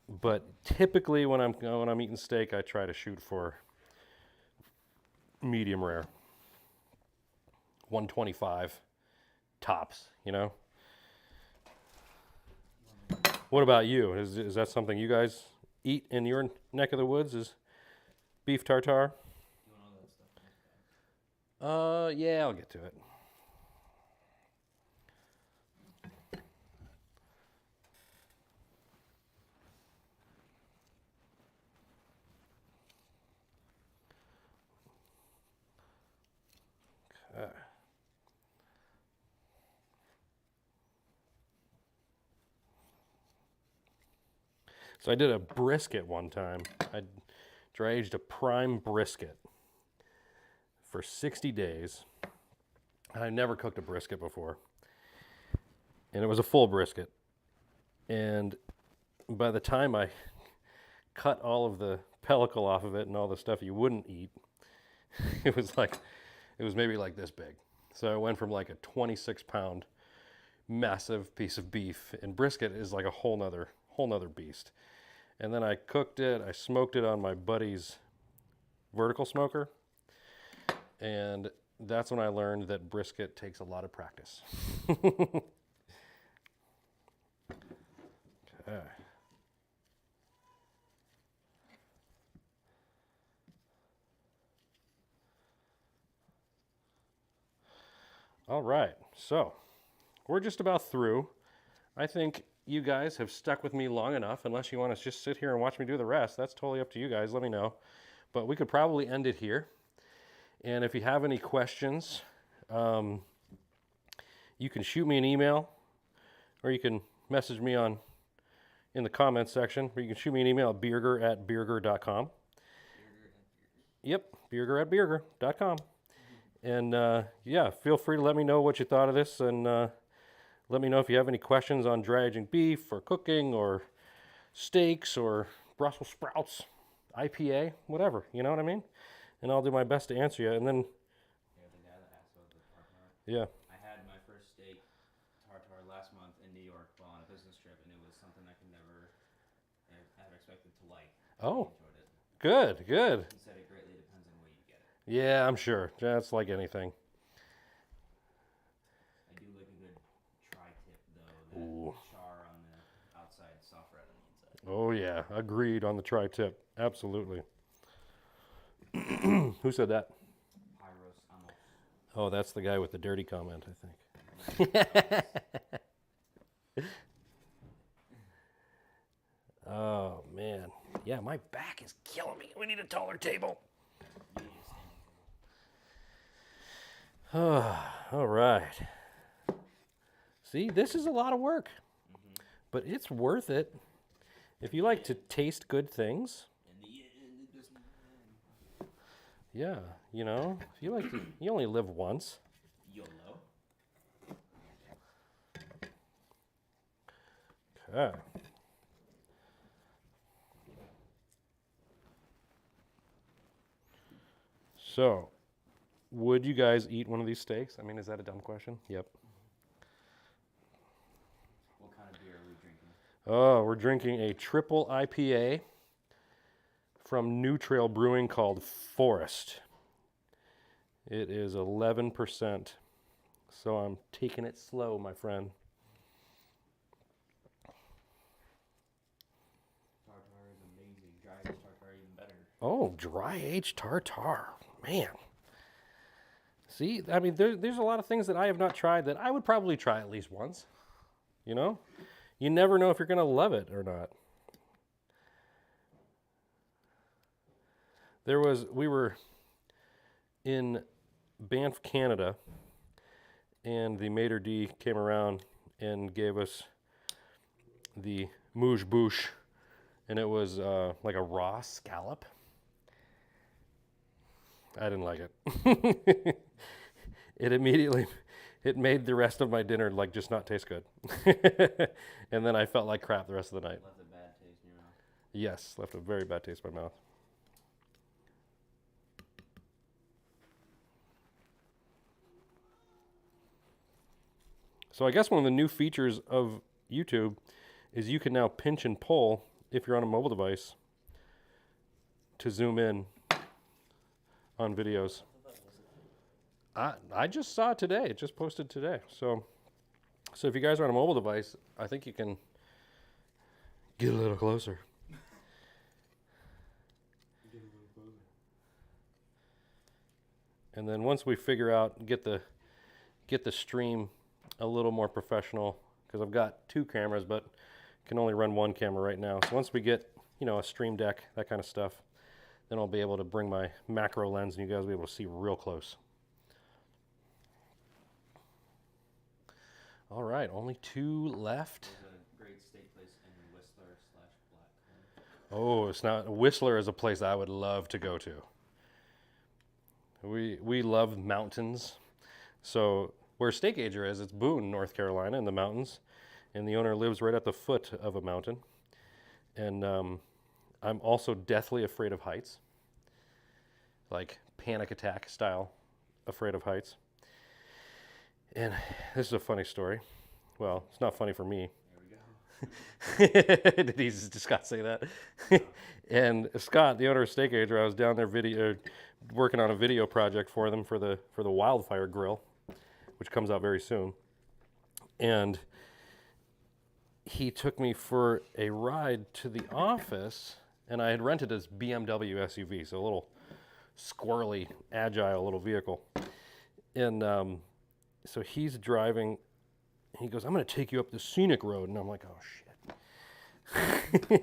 But typically when I'm eating steak, I try to shoot for medium rare. 125 tops, you know? What about you? Is that something you guys eat in your neck of the woods, is beef tartare? You want all that stuff in this bag? Yeah, I'll get to it. Okay. So I did a brisket one time. I dry aged a prime brisket for 60 days. I never cooked a brisket before. And it was a full brisket. And by the time I cut all of the pellicle off of it and all the stuff you wouldn't eat, it was maybe like this big. So I went from like a 26-pound massive piece of beef, and brisket is like a whole nother beast. And then I cooked it, I smoked it on my buddy's vertical smoker, and that's when I learned that brisket takes a lot of practice. Okay. All right, so we're just about through. I think you guys have stuck with me long enough. Unless you want to just sit here and watch me do the rest, that's totally up to you guys. Let me know. But we could probably end it here. And if you have any questions, you can shoot me an email, or you can message me in the comments section, or you can shoot me an email at bierger@bierger.com. Yep, bierger@bierger.com. And yeah, feel free to let me know what you thought of this, and let me know if you have any questions on dry aging beef or cooking or steaks or Brussels sprouts, IPA, whatever, you know what I mean? And I'll do my best to answer you. And then, Yeah, the guy that asked about the tartar. yeah. I had my first steak tartar last month in New York while on a business trip, and it was something I could never have expected to like. Oh, I enjoyed it. good, good. He said it greatly depends on where you get it. Yeah, I'm sure. That's like anything. I do like a good tri-tip though. That Ooh. char on the outside, soft red on the inside. Oh, yeah. Agreed on the tri-tip. Absolutely. Who said that? Pyros amos. Oh, that's the guy with the dirty comment, I think. Oh, man. Yeah, my back is killing me. We need a taller table. You need a standing table. All right. See, this is a lot of work, but it's worth it. If you like to taste good things, In the end, it doesn't end. yeah, you know, if you like to, you only live once. YOLO. Okay. So, would you guys eat one of these steaks? I mean, is that a dumb question? Yep. What kind of beer are we drinking? Oh, we're drinking a triple IPA from New Trail Brewing called Forest. It is 11%. So I'm taking it slow, my friend. Tartar is amazing. Dry aged tartar even better. Oh, dry aged tartar. Man. See, I mean, there's a lot of things that I have not tried that I would probably try at least once. You know? You never know if you're going to love it or not. We were in Banff, Canada, and the maitre d' came around and gave us the mouche bouche, and it was like a raw scallop. I didn't like it. It made the rest of my dinner like just not taste good. And then I felt like crap the rest of the night. Left a bad taste in your mouth. Yes, left a very bad taste in my mouth. So I guess one of the new features of YouTube is you can now pinch and pull if you're on a mobile device to zoom in on videos. I just saw it today. It just posted today. So if you guys are on a mobile device, I think you can get a little closer. And then once we figure out, get the stream a little more professional, because I've got 2 cameras, but can only run 1 camera right now. So once we get, a stream deck, that kind of stuff, then I'll be able to bring my macro lens and you guys will be able to see real close. All right, only 2 left. There's a great steak place in Whistler/Blackcomb. Oh, it's not. Whistler is a place I would love to go to. We love mountains. So where Steak Ager is, it's Boone, North Carolina, in the mountains, and the owner lives right at the foot of a mountain. And I'm also deathly afraid of heights, like panic attack style, afraid of heights. And this is a funny story. Well, it's not funny for me. There we go. Did Scott say that? And Scott, the owner of Steak Ager, I was down there working on a video project for them for the wildfire grill, which comes out very soon. And he took me for a ride to the office, and I had rented this BMW SUV, so a little squirrely, agile little vehicle. And so he's driving, and he goes, "I'm going to take you up the scenic road." And I'm like, "Oh, shit." He said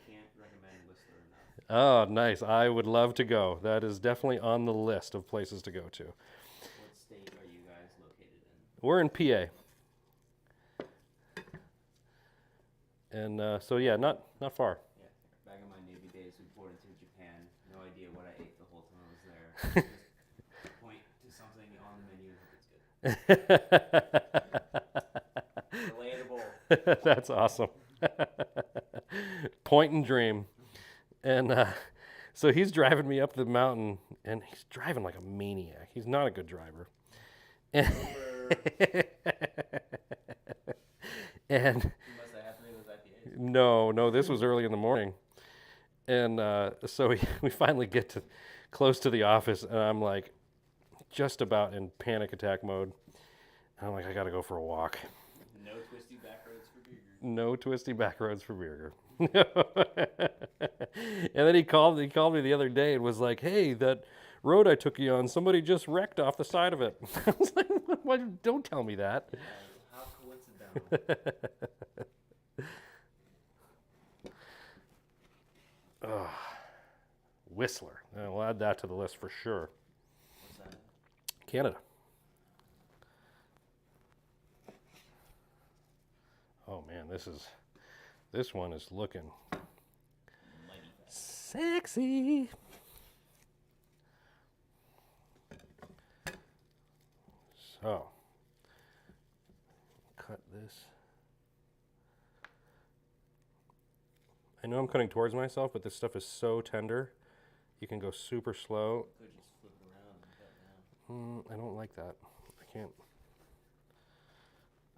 can't recommend Whistler enough. Oh, nice. I would love to go. That is definitely on the list of places to go to. What state are you guys located in? We're in PA. And so, yeah, not far. Yeah, back in my Navy days, we boarded to Japan. No idea what I ate the whole time I was there. Just point to something on the menu and hope it's good. Relatable. That's awesome. Point and dream. And so he's driving me up the mountain, and he's driving like a maniac. He's not a good driver. And You must have had 3 of those IPAs. no, this was early in the morning. And so we finally get close to the office, and I'm like just about in panic attack mode. And I'm like, I got to go for a walk. No twisty back roads for beer. No twisty back roads for Burger. And then he called me the other day and was like, "Hey, that road I took you on, somebody just wrecked off the side of it." I was like, "Why, don't tell me that." Yeah, how coincidental. Whistler. I'll add that to the list for sure. What's that? Canada. Oh man, this one is looking Mighty fast. sexy. So, cut this. I know I'm cutting towards myself, but this stuff is so tender. You can go super slow. Could just flip it around and cut down. I don't like that. I can't.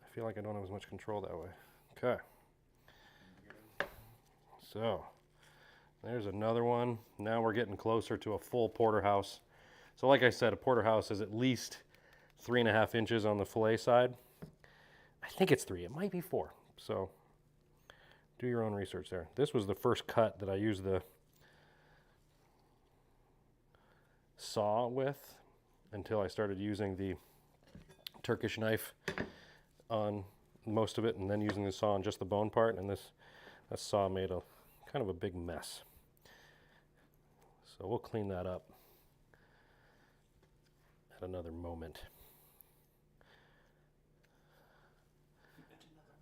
I feel like I don't have as much control that way. Okay. So, there's another one. Now we're getting closer to a full porterhouse. So like I said, a porterhouse is at least 3.5 inches on the fillet side. I think it's 3. It might be 4. So do your own research there. This was the first cut that I used the saw with until I started using the Turkish knife on most of it and then using the saw on just the bone part, and this saw made a kind of a big mess. So we'll clean that up at another moment.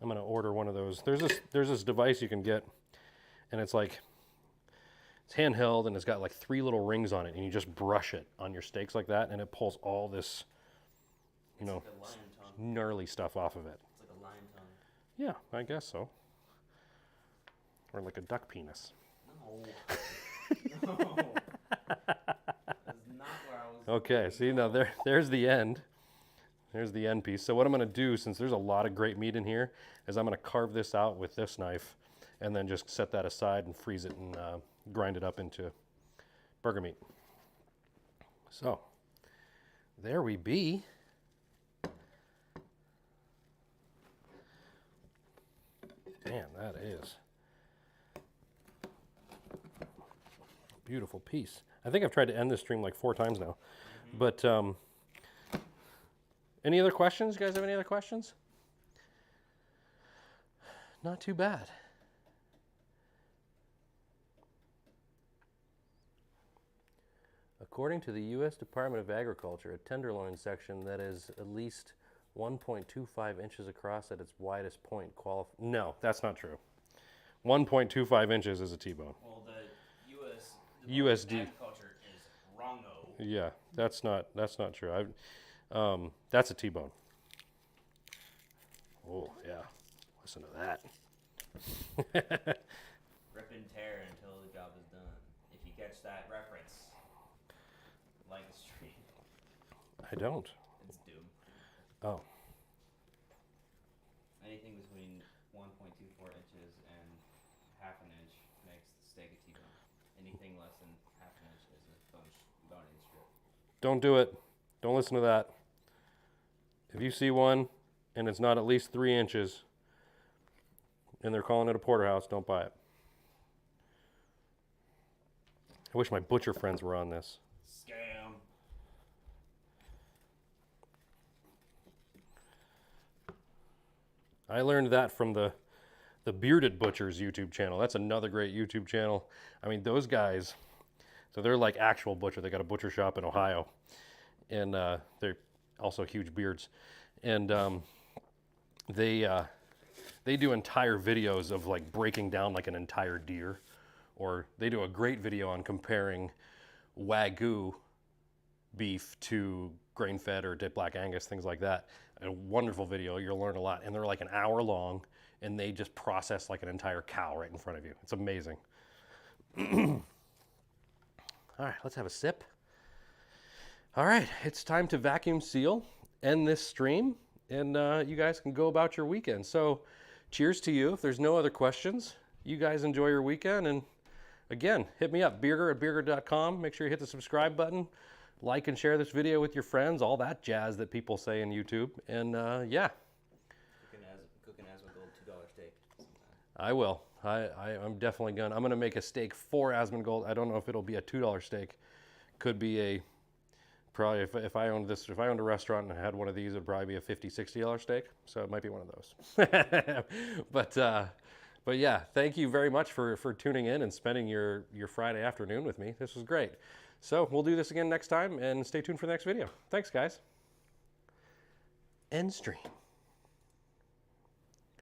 I'm gonna order one of those. There's this device you can get, and it's like, it's handheld and it's got like 3 little rings on it, and you just brush it on your steaks like that, and it pulls all this, you know, like a lion tongue. gnarly stuff off of it. It's like a lion tongue. Yeah, I guess so. Or like a duck penis. No. No. That's not where I was. Okay, see now there's the end. There's the end piece. So what I'm gonna do, since there's a lot of great meat in here, is I'm gonna carve this out with this knife and then just set that aside and freeze it and grind it up into burger meat. So, there we be. Man, that is a beautiful piece. I think I've tried to end this stream like 4 times now. But any other questions? You guys have any other questions? Not too bad. According to the U.S. Department of Agriculture, a tenderloin section that is at least 1.25 inches across at its widest point No, that's not true. 1.25 inches is a T-bone. Well, the U.S. USD. Agriculture is wrong-o. Yeah, that's not true. That's a T-bone. Oh yeah, listen to that. Rip and tear until the job is done. If you catch that reference, like the stream. I don't. It's doomed. Oh. Anything between 1.24 inches and half an inch makes the steak a T-bone. Anything less than half an inch is a bone-in strip. Don't do it. Don't listen to that. If you see one and it's not at least 3 inches and they're calling it a porterhouse, don't buy it. I wish my butcher friends were on this. Scam. I learned that from the Bearded Butchers YouTube channel. That's another great YouTube channel. I mean, those guys, so they're like actual butcher. They got a butcher shop in Ohio, and they're also huge beards. And they do entire videos of like breaking down like an entire deer, or they do a great video on comparing Wagyu beef to grain-fed or Black Angus, things like that. A wonderful video. You'll learn a lot. And they're like an hour long, and they just process like an entire cow right in front of you. It's amazing. All right, let's have a sip. All right, it's time to vacuum seal, end this stream, and you guys can go about your weekend. So cheers to you. If there's no other questions, you guys enjoy your weekend. And again, hit me up, beerger@beerger.com. Make sure you hit the subscribe button. Like and share this video with your friends, all that jazz that people say in YouTube. And yeah. Cooking Asma Gold $2 steak sometime. I will. I'm definitely I'm gonna make a steak for Asmongold. I don't know if it'll be a $2 steak. Could be probably if I owned a restaurant and I had one of these, it'd probably be a $50, $60 steak. So it might be one of those. But yeah, thank you very much for tuning in and spending your Friday afternoon with me. This was great. So we'll do this again next time, and stay tuned for the next video. Thanks, guys. End stream.